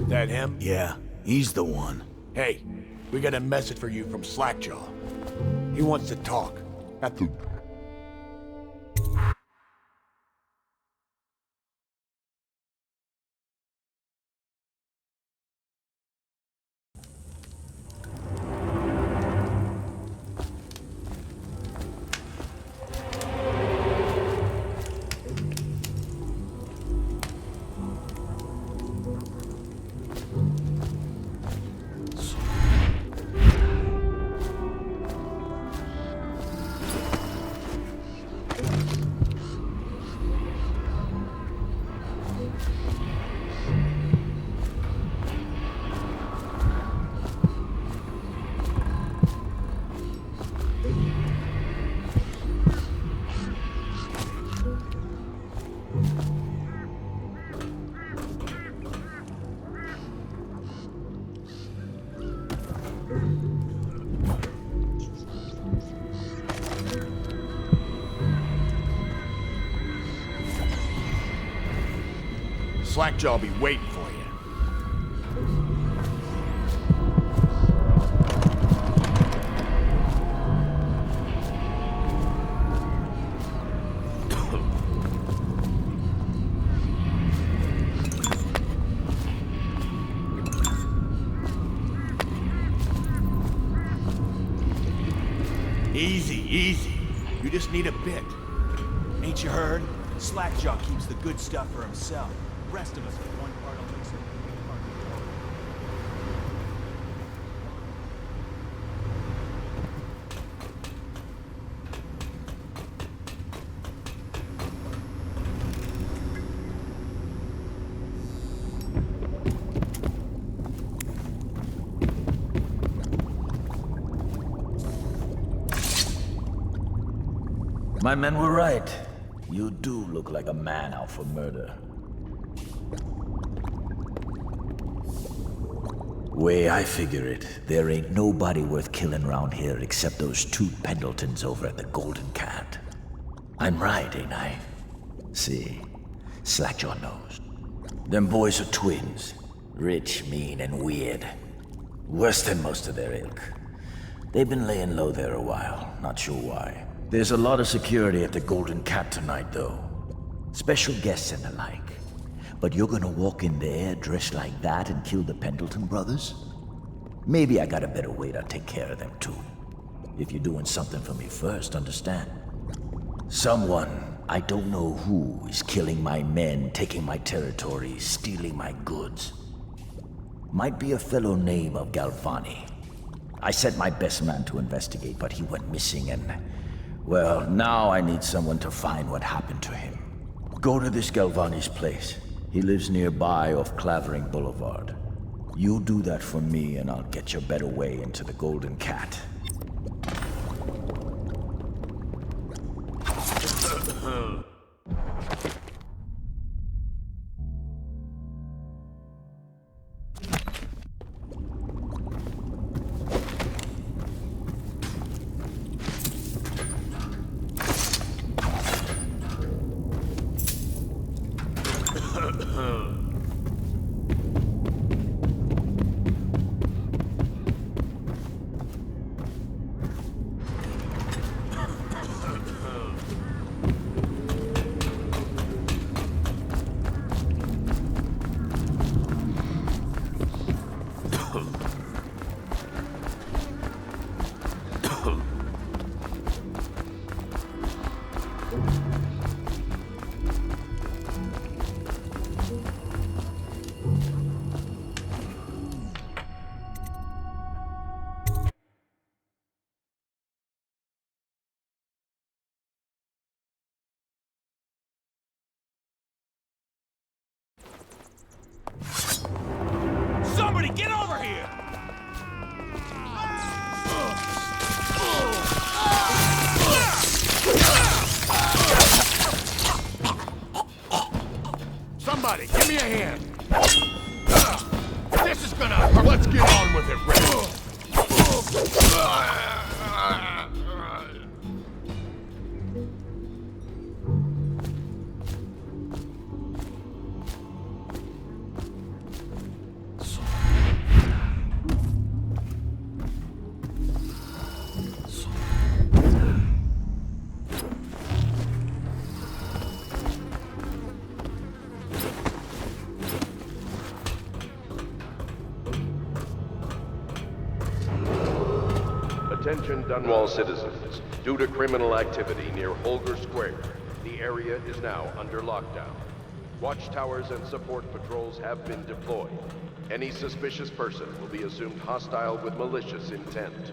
That him? Yeah, he's the one. Hey, we got a message for you from Slackjaw. He wants to talk. At the... Slackjaw be waiting for you. Easy, easy. You just need a bit. Ain't you heard? Slackjaw keeps the good stuff for himself. The rest of us get one part of Lisa. My men were right. You do look like a man out for murder. Way I figure it, there ain't nobody worth killing around here except those two Pendletons over at the Golden Cat. I'm right, ain't I? See, Slackjaw knows. Them boys are twins. Rich, mean, and weird. Worse than most of their ilk. They've been laying low there a while, not sure why. There's a lot of security at the Golden Cat tonight, though. Special guests and the like. But you're gonna walk in there dressed like that and kill the Pendleton brothers? Maybe I got a better way to take care of them, too. If you're doing something for me first, understand? Someone, I don't know who, is killing my men, taking my territory, stealing my goods. Might be a fellow named of Galvani. I sent my best man to investigate, but he went missing and... well, now I need someone to find what happened to him. Go to this Galvani's place. He lives nearby off Clavering Boulevard. You do that for me and I'll get your better way into the Golden Cat. Attention Dunwall citizens. Due to criminal activity near Holger Square, the area is now under lockdown. Watchtowers and support patrols have been deployed. Any suspicious person will be assumed hostile with malicious intent.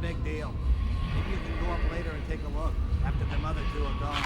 Big deal. Maybe you can go up later and take a look, after them other two are gone.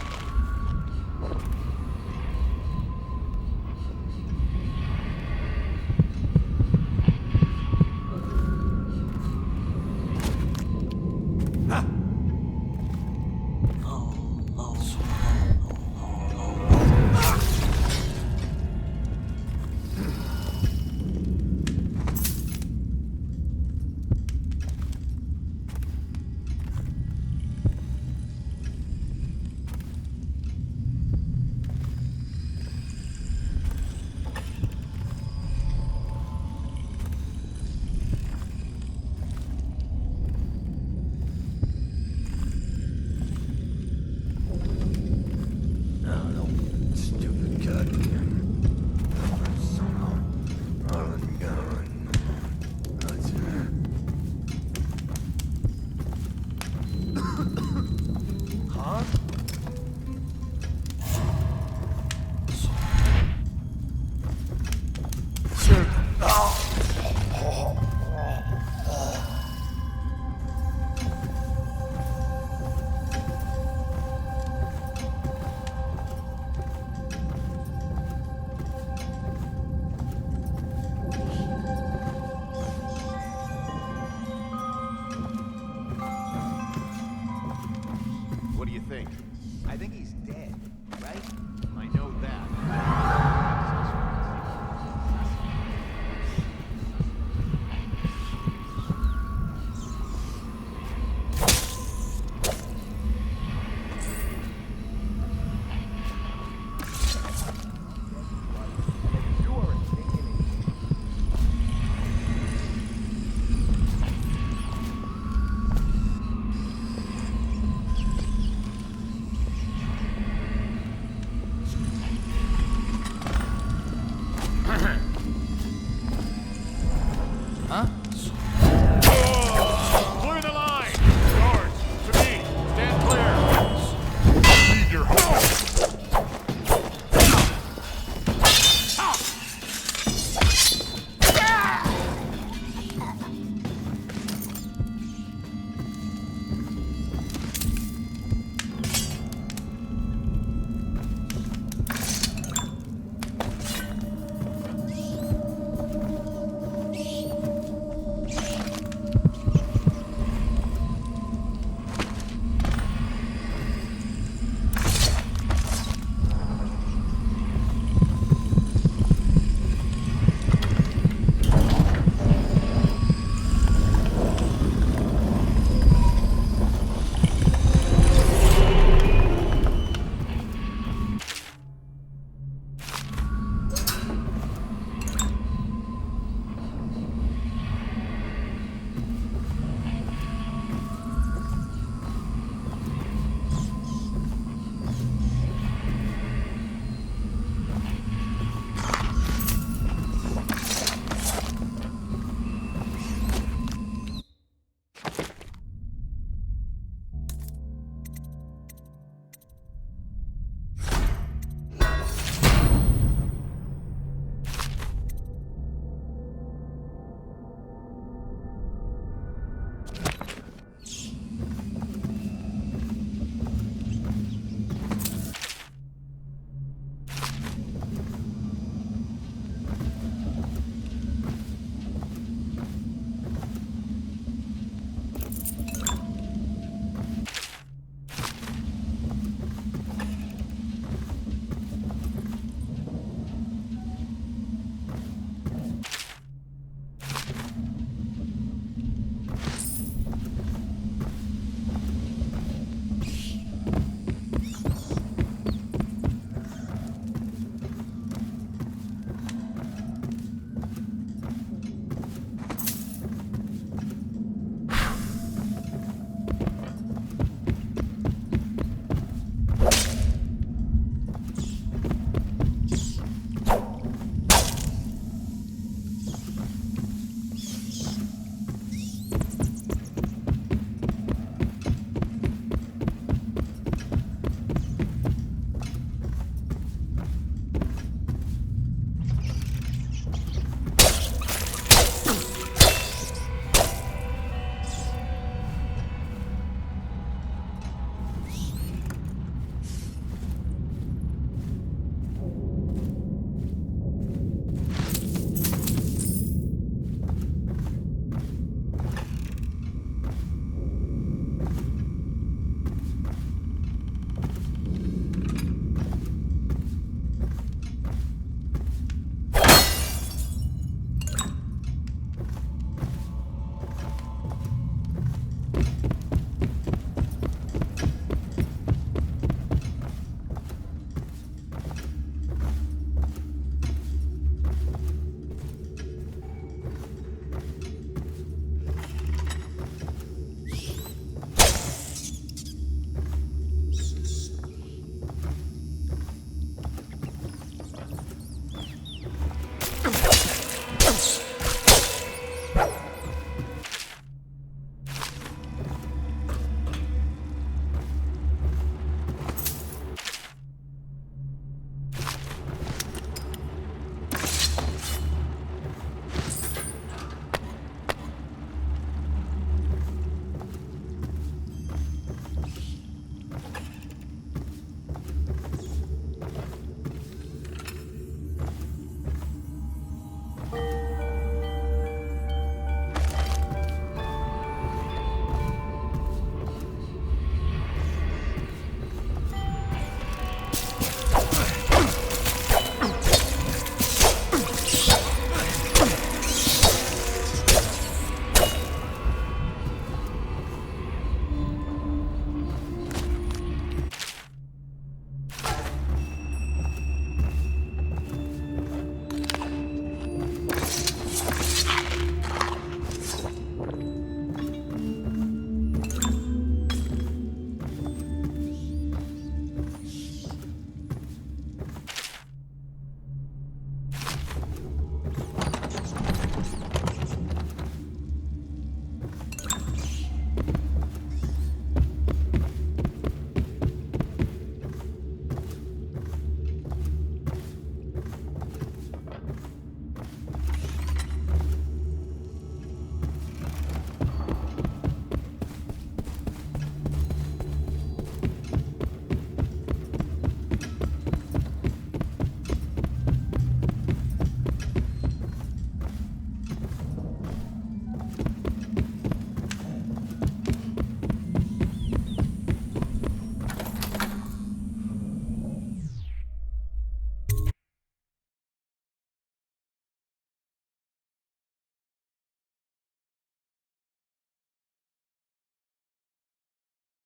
I think he's dead, right? I know that.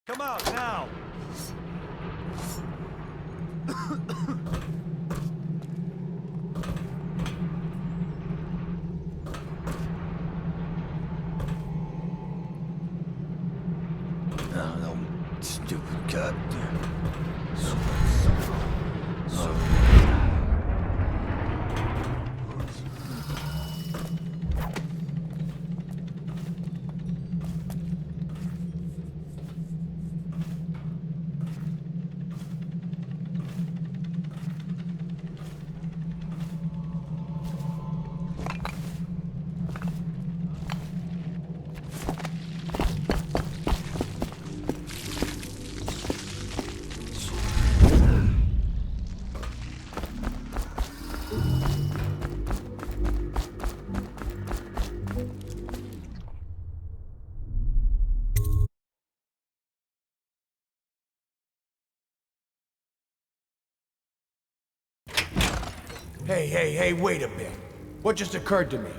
Come out now! No, stupid goddamn. Hey, wait a minute. What just occurred to me?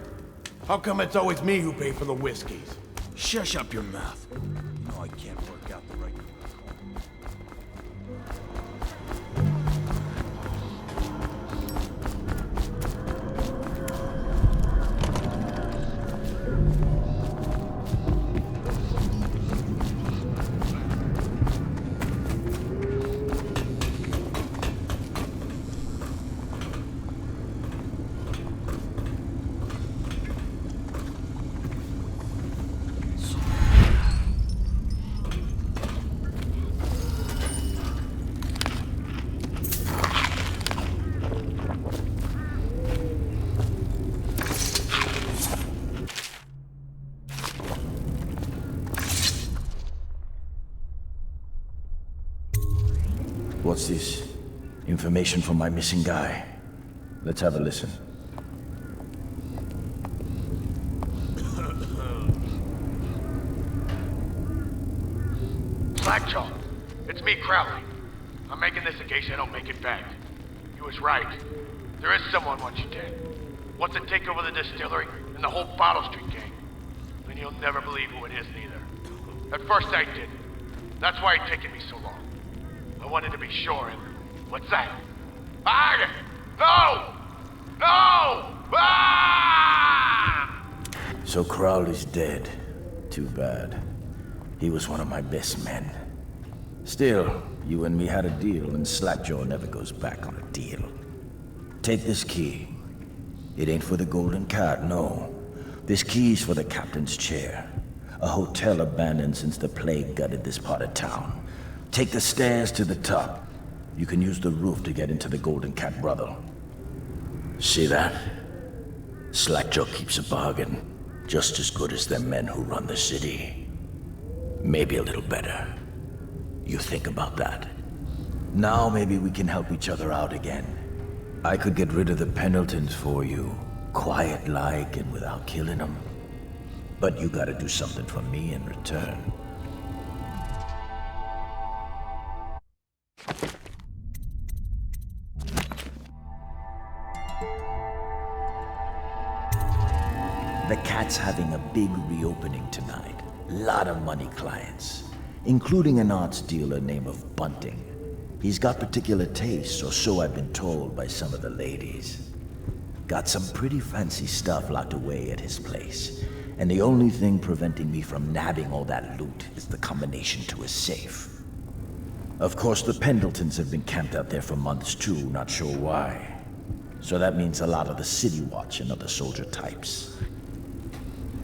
How come it's always me who pay for the whiskeys? Shush up your mouth. You know I can't work out the right... What's this? Information from my missing guy. Let's have a listen. Blackjaw, it's me, Crowley. I'm making this in case I don't make it back. You was right. There is someone wants you dead. Wants to take over the distillery and the whole Bottle Street gang. And you'll never believe who it is, neither. At first I did. That's why it taken me so long. I wanted to be sure and... What's that? Ah! No! No! Ah! So Crowley's dead. Too bad. He was one of my best men. Still, you and me had a deal, and Slackjaw never goes back on a deal. Take this key. It ain't for the Golden Cat, no. This key's for the captain's chair. A hotel abandoned since the plague gutted this part of town. Take the stairs to the top. You can use the roof to get into the Golden Cat brothel. See that? Slackjaw keeps a bargain. Just as good as the men who run the city. Maybe a little better. You think about that. Now maybe we can help each other out again. I could get rid of the Pendletons for you. Quiet-like and without killing them. But you gotta do something for me in return. The Cat's having a big reopening tonight. Lot of money clients, including an arts dealer named of Bunting. He's got particular tastes, or so I've been told by some of the ladies. Got some pretty fancy stuff locked away at his place, and the only thing preventing me from nabbing all that loot is the combination to his safe. Of course, the Pendletons have been camped out there for months too, not sure why. So that means a lot of the City Watch and other soldier types.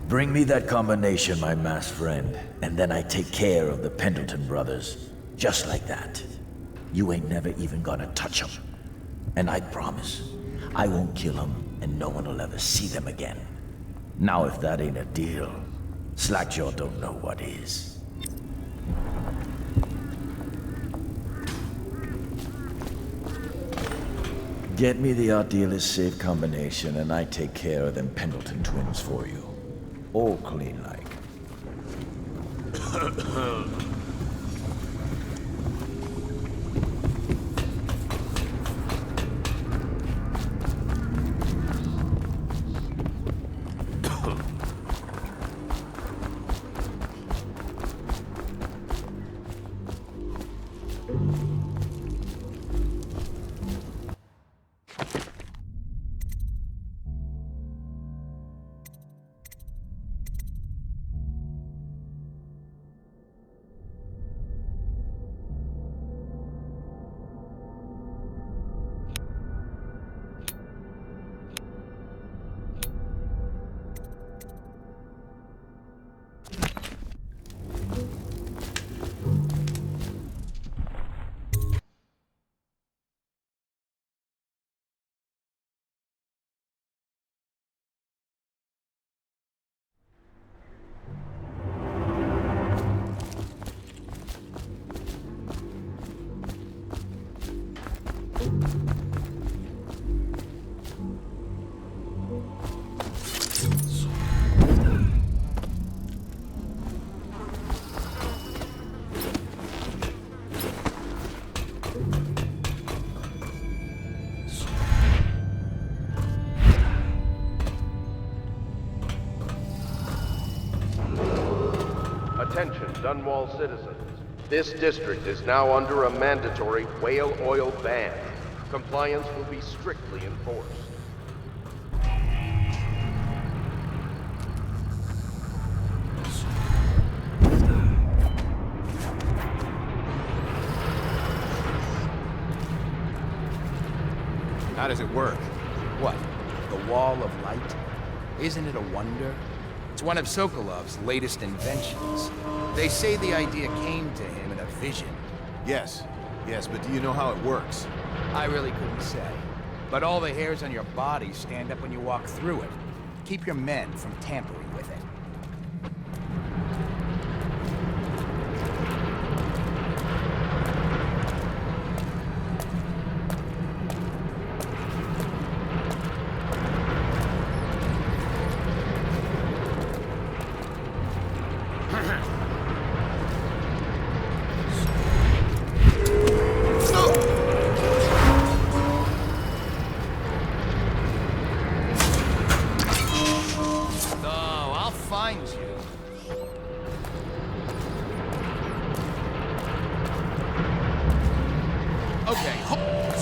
Bring me that combination, my masked friend, and then I take care of the Pendleton brothers. Just like that. You ain't never even gonna touch them. And I promise, I won't kill them, and no one will ever see them again. Now if that ain't a deal, Slackjaw don't know what is. Get me the art dealer's safe combination, and I take care of them Pendleton twins for you. All clean like. Attention, Dunwall citizens. This district is now under a mandatory whale oil ban. Compliance will be strictly enforced. How does it work? What? The Wall of Light? Isn't it a wonder? It's one of Sokolov's latest inventions. They say the idea came to him in a vision. Yes, but do you know how it works? I really couldn't say. But all the hairs on your body stand up when you walk through it. Keep your men from tampering with it.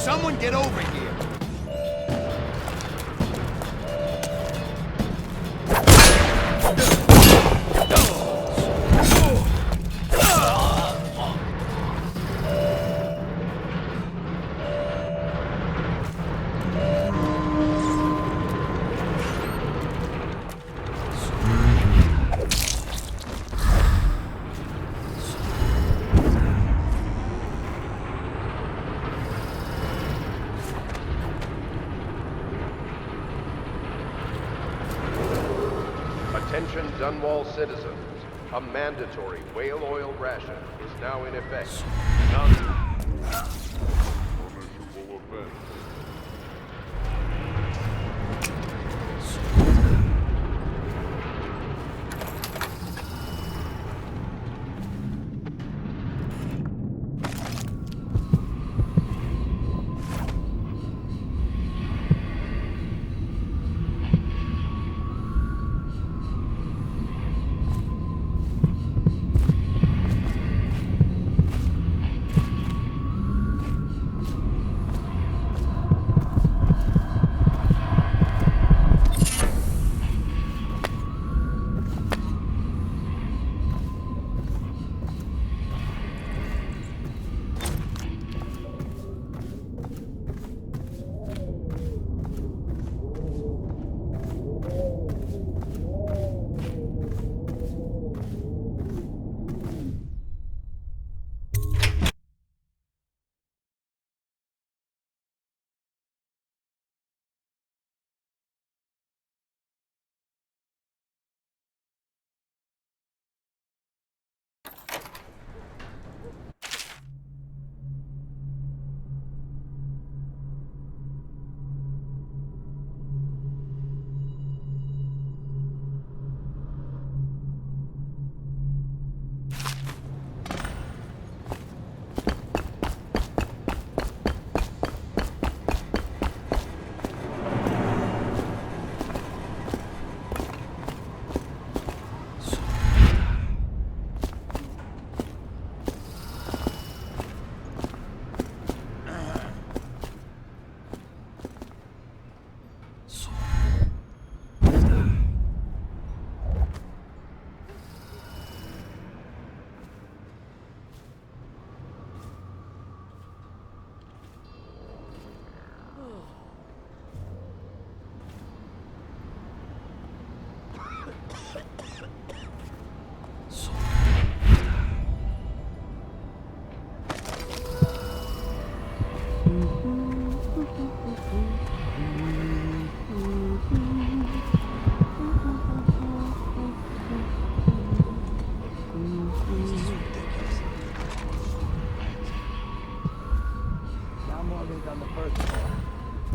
Someone get over here! Attention Dunwall citizens. A mandatory whale oil ration is now in effect.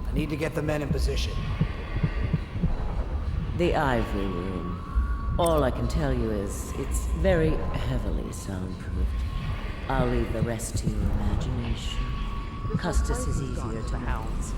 I need to get the men in position. The Ivory Room. All I can tell you is it's very heavily soundproofed. I'll leave the rest to your imagination. Custis is easier to house.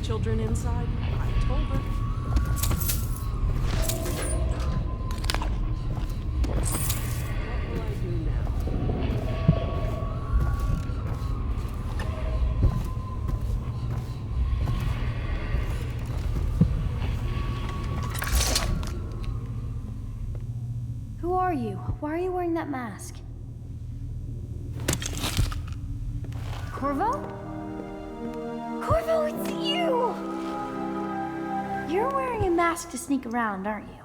Children inside. I told her. What will I do now? Who are you? Why are you wearing that mask? Corvo? Corvo, it's you! You're wearing a mask to sneak around, aren't you?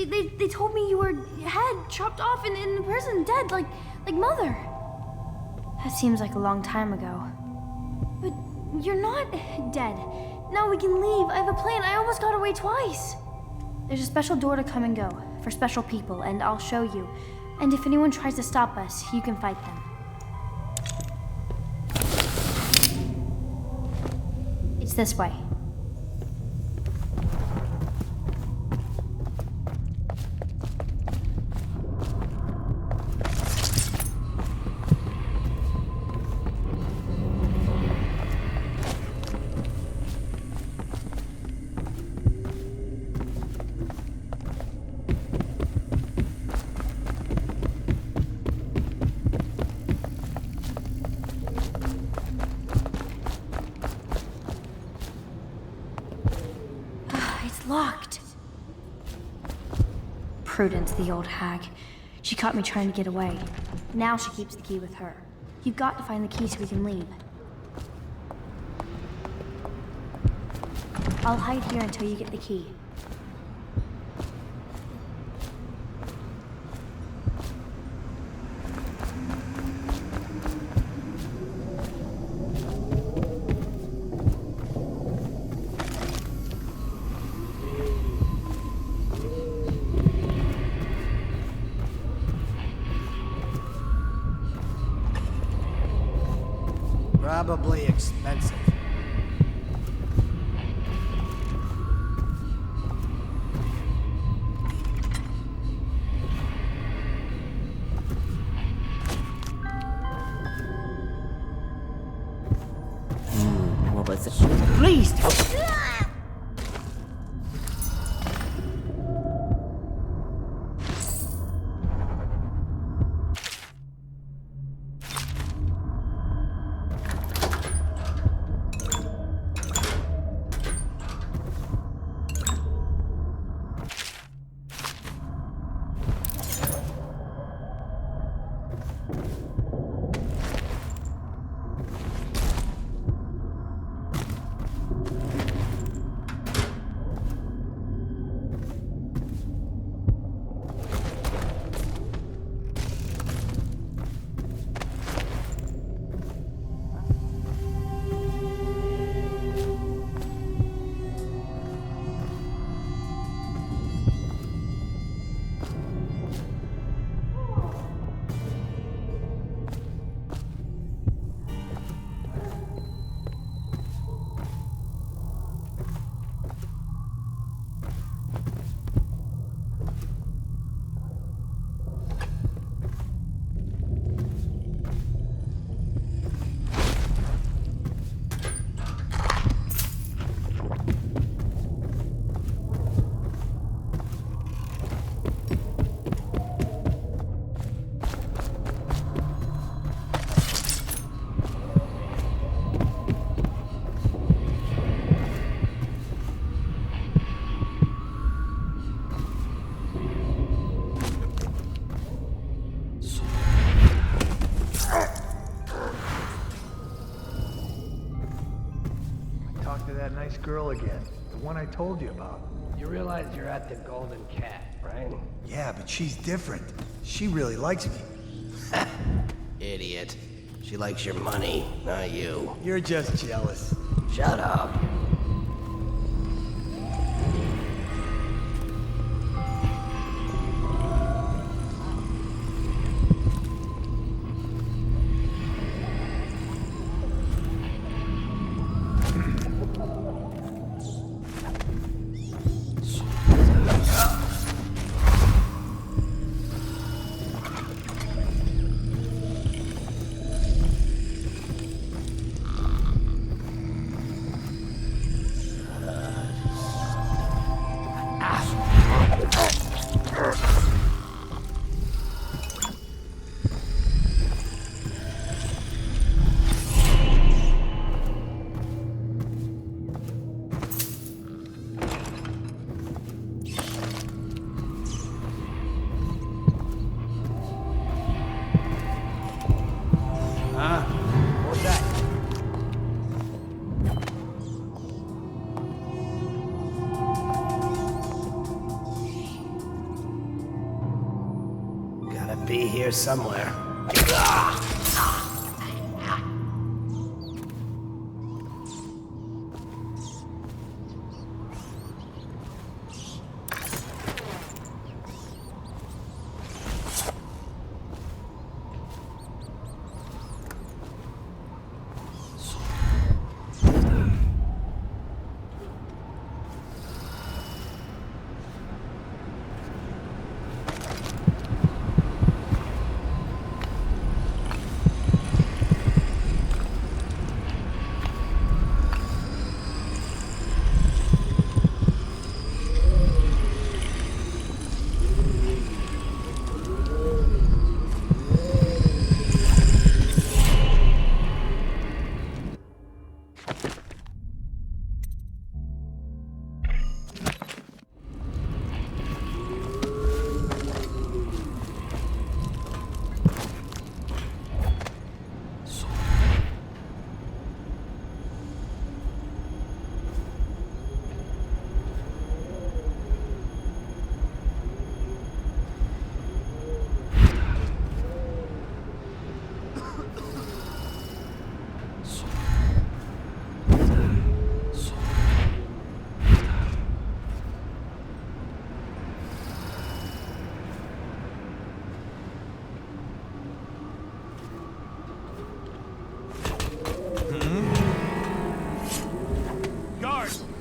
They told me you were head chopped off and in prison, dead, like Mother. That seems like a long time ago. But you're not dead. Now we can leave. I have a plan. I almost got away twice. There's a special door to come and go. for special people, and I'll show you. And if anyone tries to stop us, you can fight them. It's this way. Locked. Prudence, the old hag. She caught me trying to get away. Now she keeps the key with her. You've got to find the key so we can leave. I'll hide here until you get the key. Probably expensive. What was it? Please! Girl again, the one I told you about. You realize you're at the Golden Cat, right? Yeah, but she's different. She really likes me. Idiot. She likes your money, not you. You're just jealous. Shut up. Be here somewhere.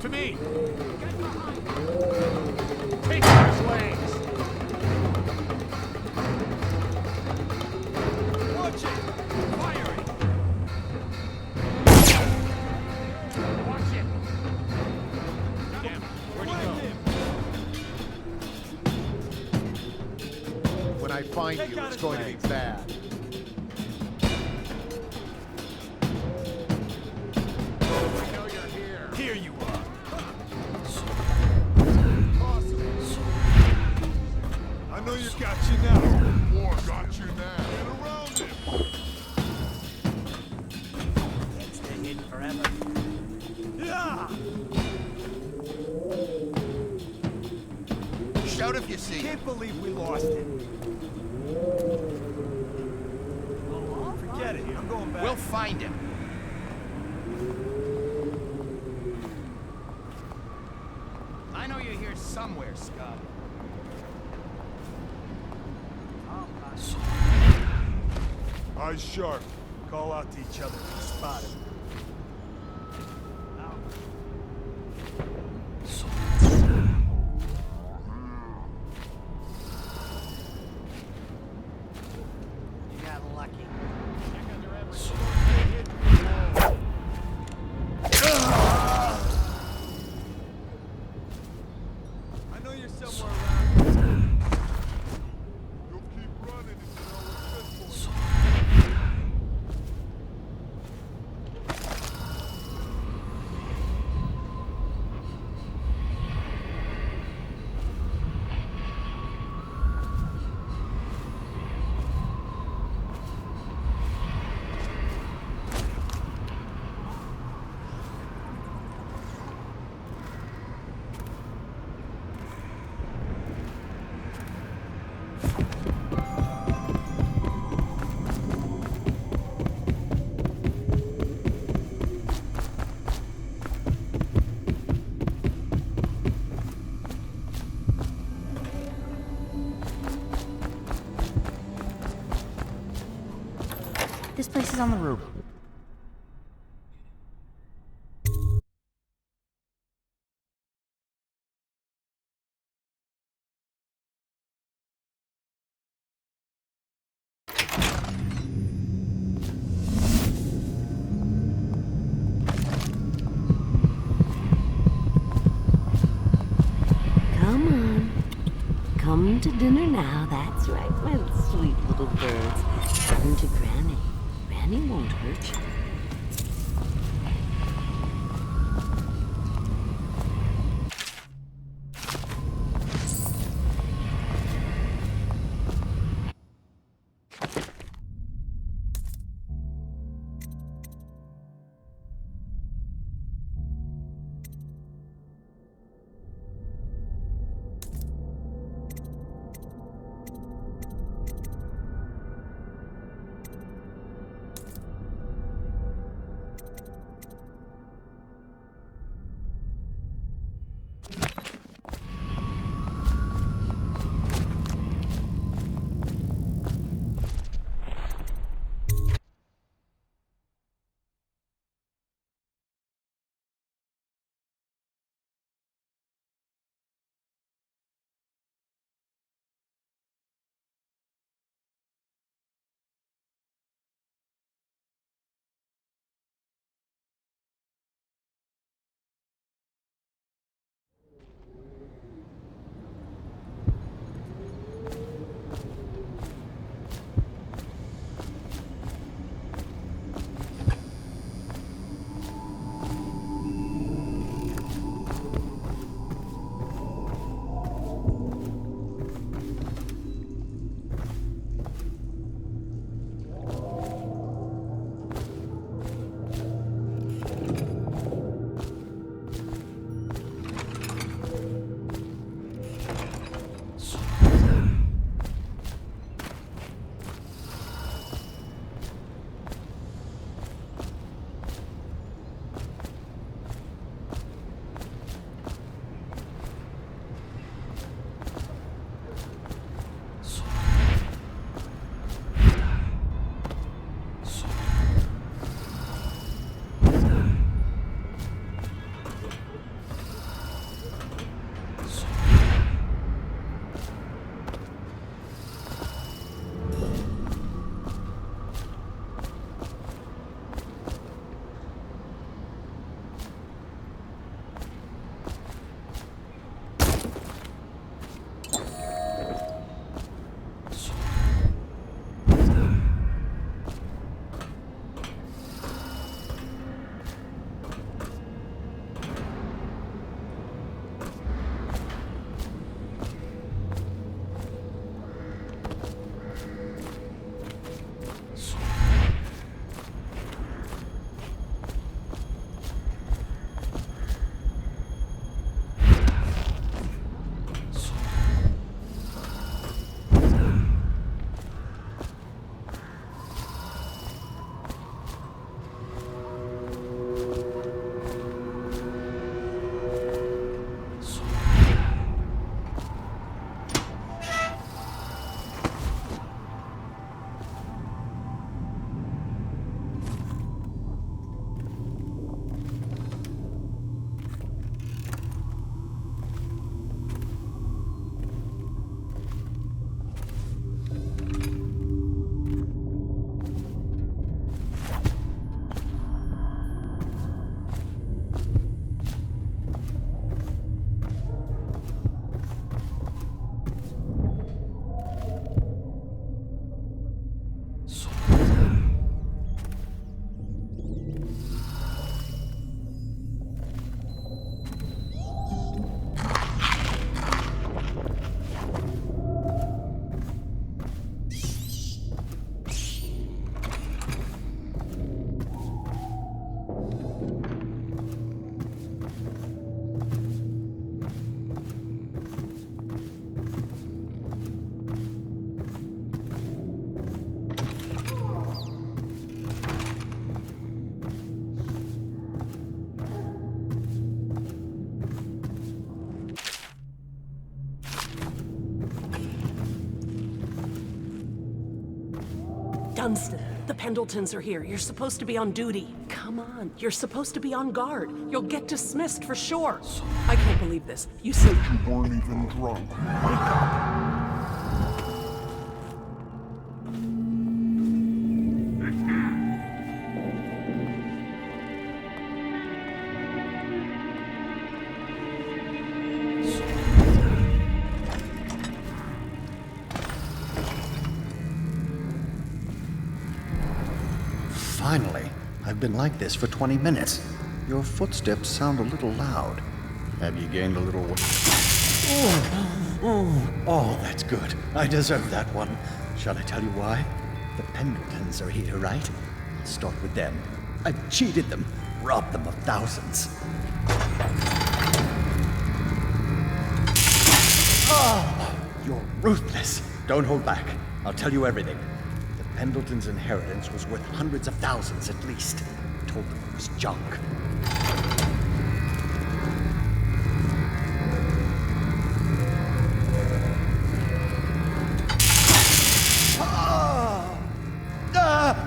To me! Take those legs! Watch it! Firing! Watch it! Damn, where'd he go? When I find you, it's going to be bad. Got you now. War got you now. Get around him. Can't stay hidden forever. Yeah. Shout if you see. Can't believe we lost it. Forget it. I'm going back. We'll find him. I know you're here somewhere, scum. Eyes sharp. Call out to each other if you spot him. You got lucky. I know you're somewhere around here. You'll keep running if you know what's good for you. This place is on the roof. Come on. Come to dinner now. That's right, my sweet little birds. Come to Granny. Granny won't hurt you. Dunstan, the Pendletons are here. You're supposed to be on duty. Come on, you're supposed to be on guard. You'll get dismissed for sure. I can't believe this. You said you weren't even drunk. Wake up! Finally, I've been like this for 20 minutes. Your footsteps sound a little loud. Have you gained a little weight? Oh, that's good. I deserve that one. Shall I tell you why? The Pendletons are here, right? I'll start with them. I've cheated them, robbed them of thousands. Oh, you're ruthless. Don't hold back. I'll tell you everything. Pendleton's inheritance was worth hundreds of thousands at least. I told them it was junk.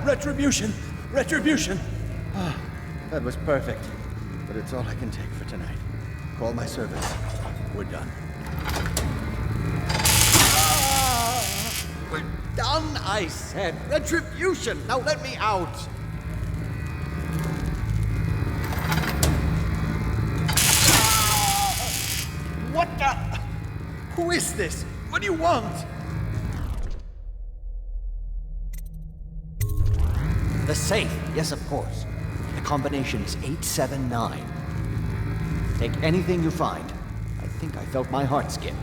Retribution! Retribution! That was perfect. But it's all I can take for tonight. Call my servants. We're done. We're done, I said. Retribution! Now let me out! What the? Who is this? What do you want? The safe. Yes, of course. The combination is 879. Take anything you find. I think I felt my heart skip.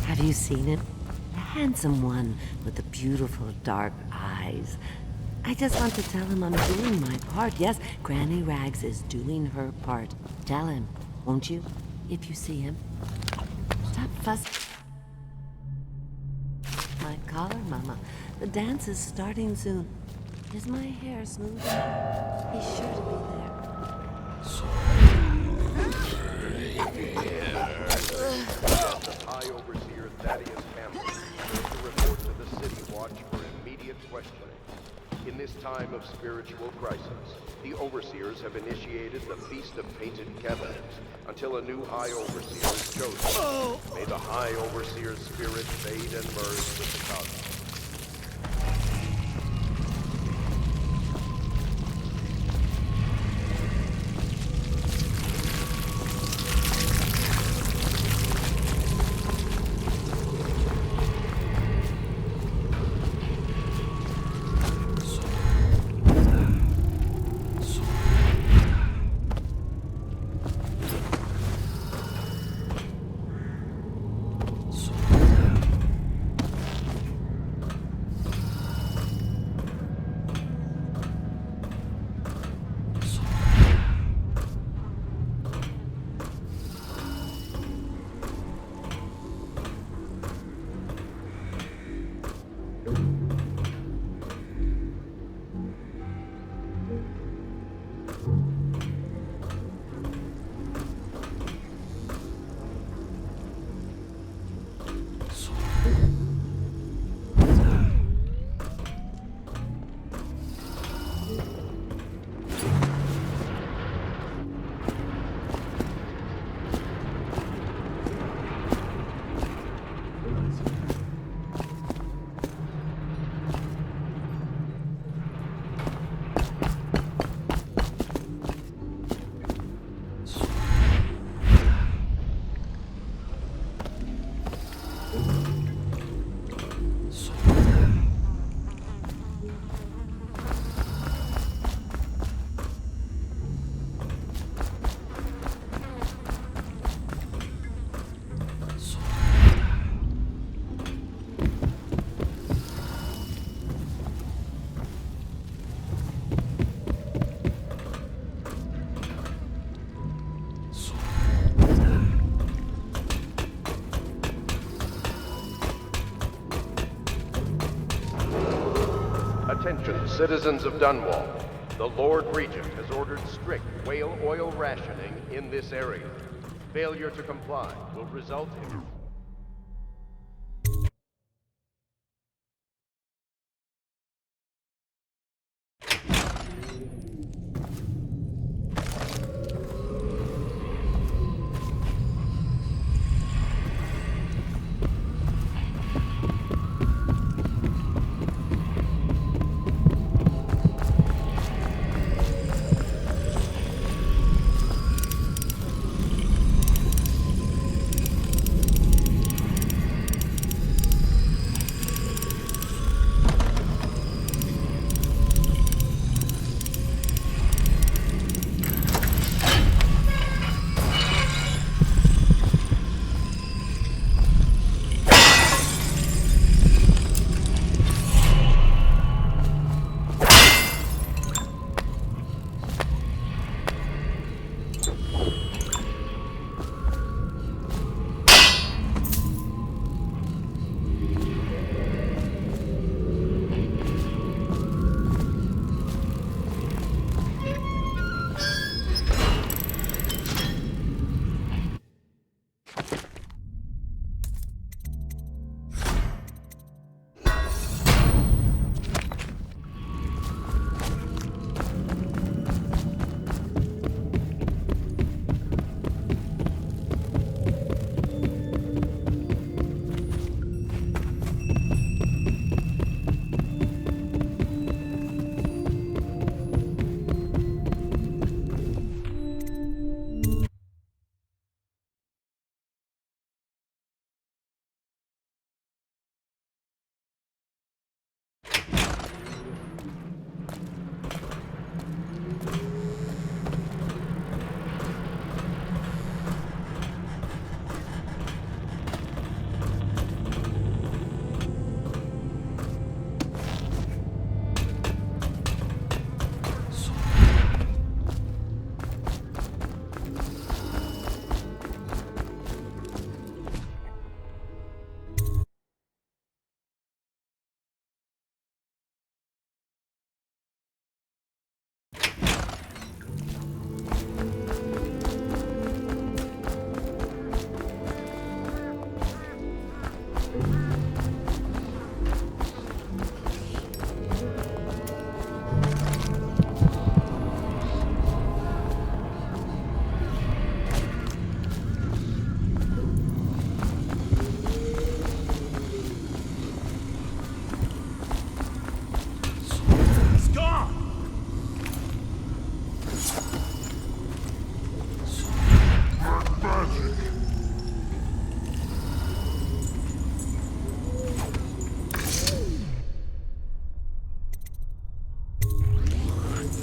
Have you seen him? The handsome one with the beautiful dark eyes. I just want to tell him I'm doing my part. Yes, Granny Rags is doing her part. Tell him, won't you? If you see him. Stop fussing. My collar, Mama. The dance is starting soon. Is my hair smooth? He's sure to be there. High Overseer Thaddeus Campbell to report to the City Watch for immediate questioning. In this time of spiritual crisis, the Overseers have initiated the Feast of Painted Cabinets until a new High Overseer is chosen. May the High Overseer's spirit fade and merge with the cosmos. Attention, citizens of Dunwall. The Lord Regent has ordered strict whale oil rationing in this area. Failure to comply will result in...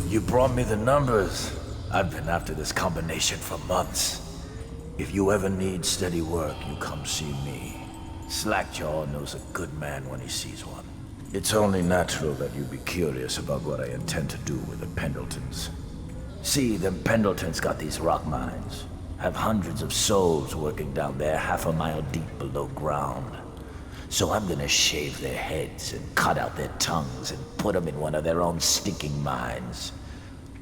You brought me the numbers. I've been after this combination for months. If you ever need steady work, you come see me. Slackjaw knows a good man when he sees one. It's only natural that you be curious about what I intend to do with the Pendletons. See, them Pendletons got these rock mines. Have hundreds of souls working down there 1/2 mile deep below ground. So I'm gonna shave their heads and cut out their tongues and put them in one of their own stinking mines.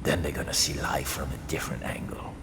Then they're gonna see life from a different angle.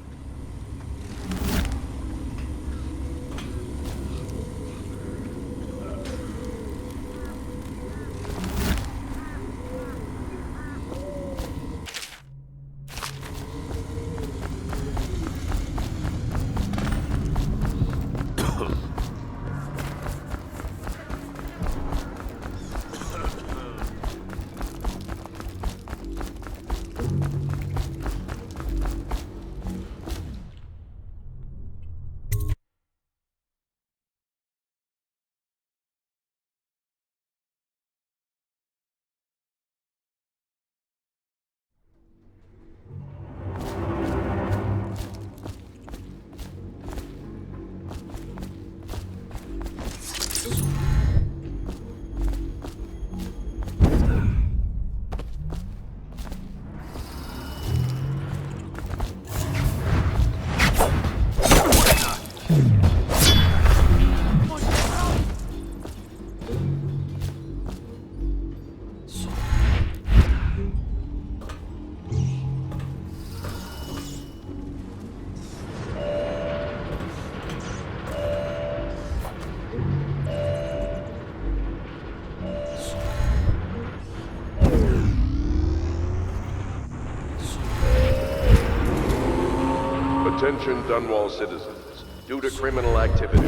Attention Dunwall citizens. Due to criminal activity,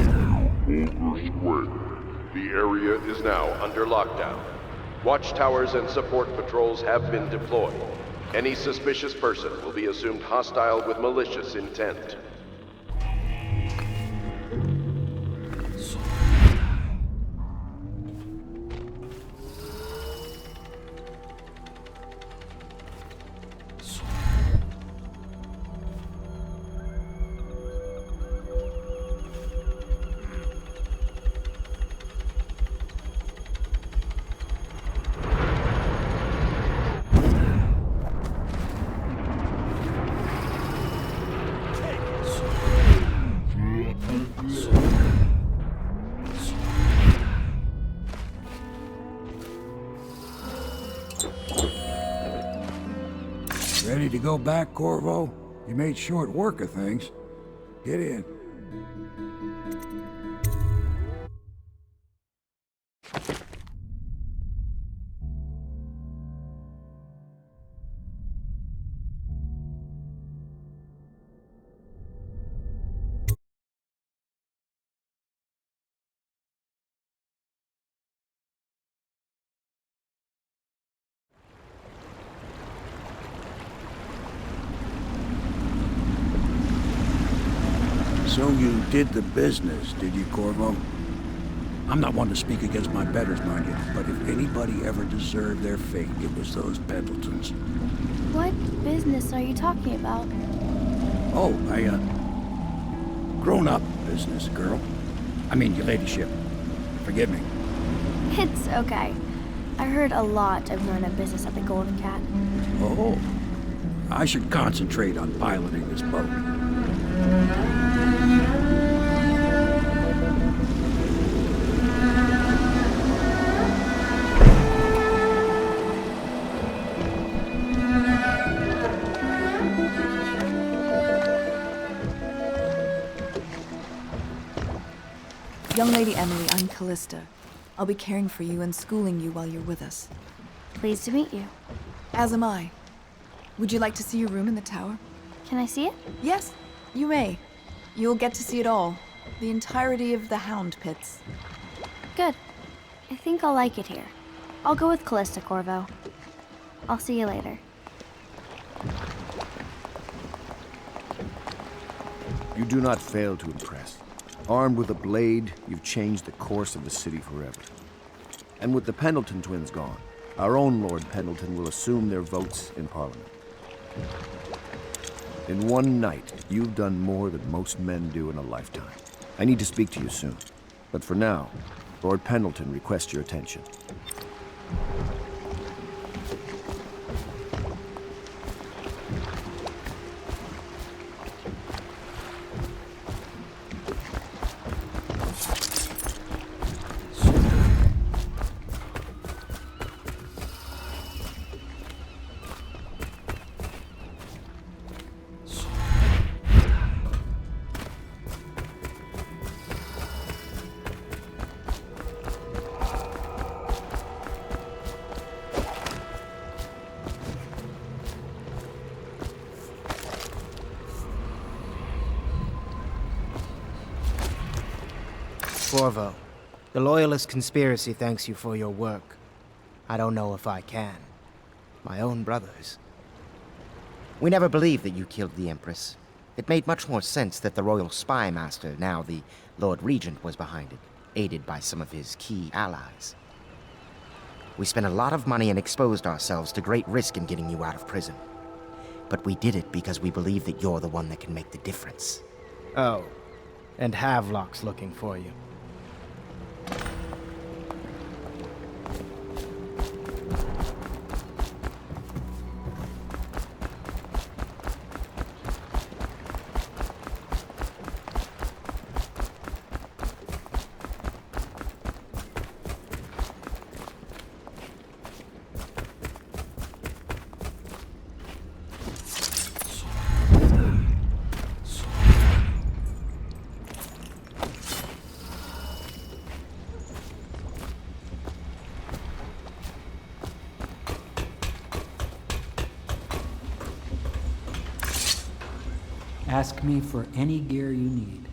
the area is now under lockdown. Watchtowers and support patrols have been deployed. Any suspicious person will be assumed hostile with malicious intent. Ready to go back, Corvo? You made short work of things. Get in. So you did the business, did you, Corvo? I'm not one to speak against my betters, mind you, but if anybody ever deserved their fate, it was those Pendletons. What business are you talking about? Oh, grown-up business, girl. I mean, your ladyship. Forgive me. It's okay. I heard a lot of grown-up business at the Golden Cat. Oh, I should concentrate on piloting this boat. Young Lady Emily, I'm Callista. I'll be caring for you and schooling you while you're with us. Pleased to meet you. As am I. Would you like to see your room in the tower? Can I see it? Yes, you may. You'll get to see it all. The entirety of the Hound Pits. Good. I think I'll like it here. I'll go with Callista, Corvo. I'll see you later. You do not fail to impress. Armed with a blade, you've changed the course of the city forever. And with the Pendleton twins gone, our own Lord Pendleton will assume their votes in Parliament. In one night, you've done more than most men do in a lifetime. I need to speak to you soon. But for now, Lord Pendleton requests your attention. Corvo, the Loyalist conspiracy thanks you for your work. I don't know if I can. My own brothers. We never believed that you killed the Empress. It made much more sense that the Royal Spy Master, now the Lord Regent, was behind it, aided by some of his key allies. We spent a lot of money and exposed ourselves to great risk in getting you out of prison. But we did it because we believe that you're the one that can make the difference. Oh, and Havelock's looking for you. Ask me for any gear you need.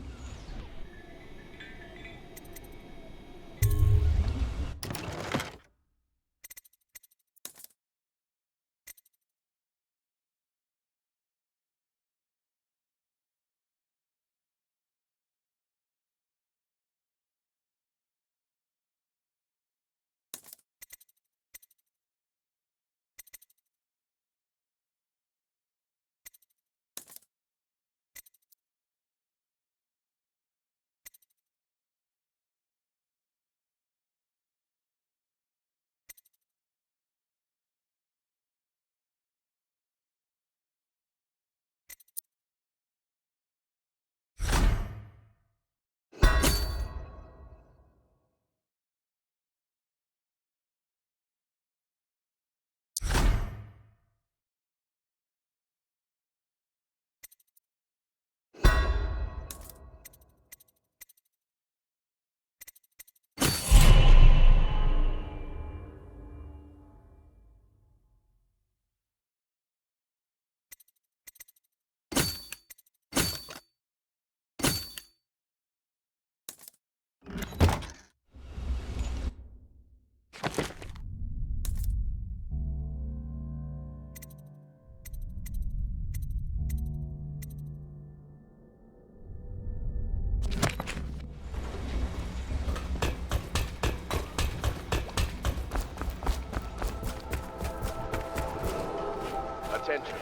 Attention.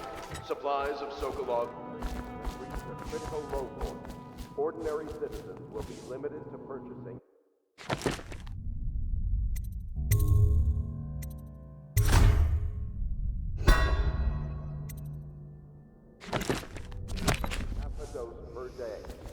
Supplies of Sokolov reach a critical low point. Ordinary citizens will be limited to purchasing. Half a dose per day.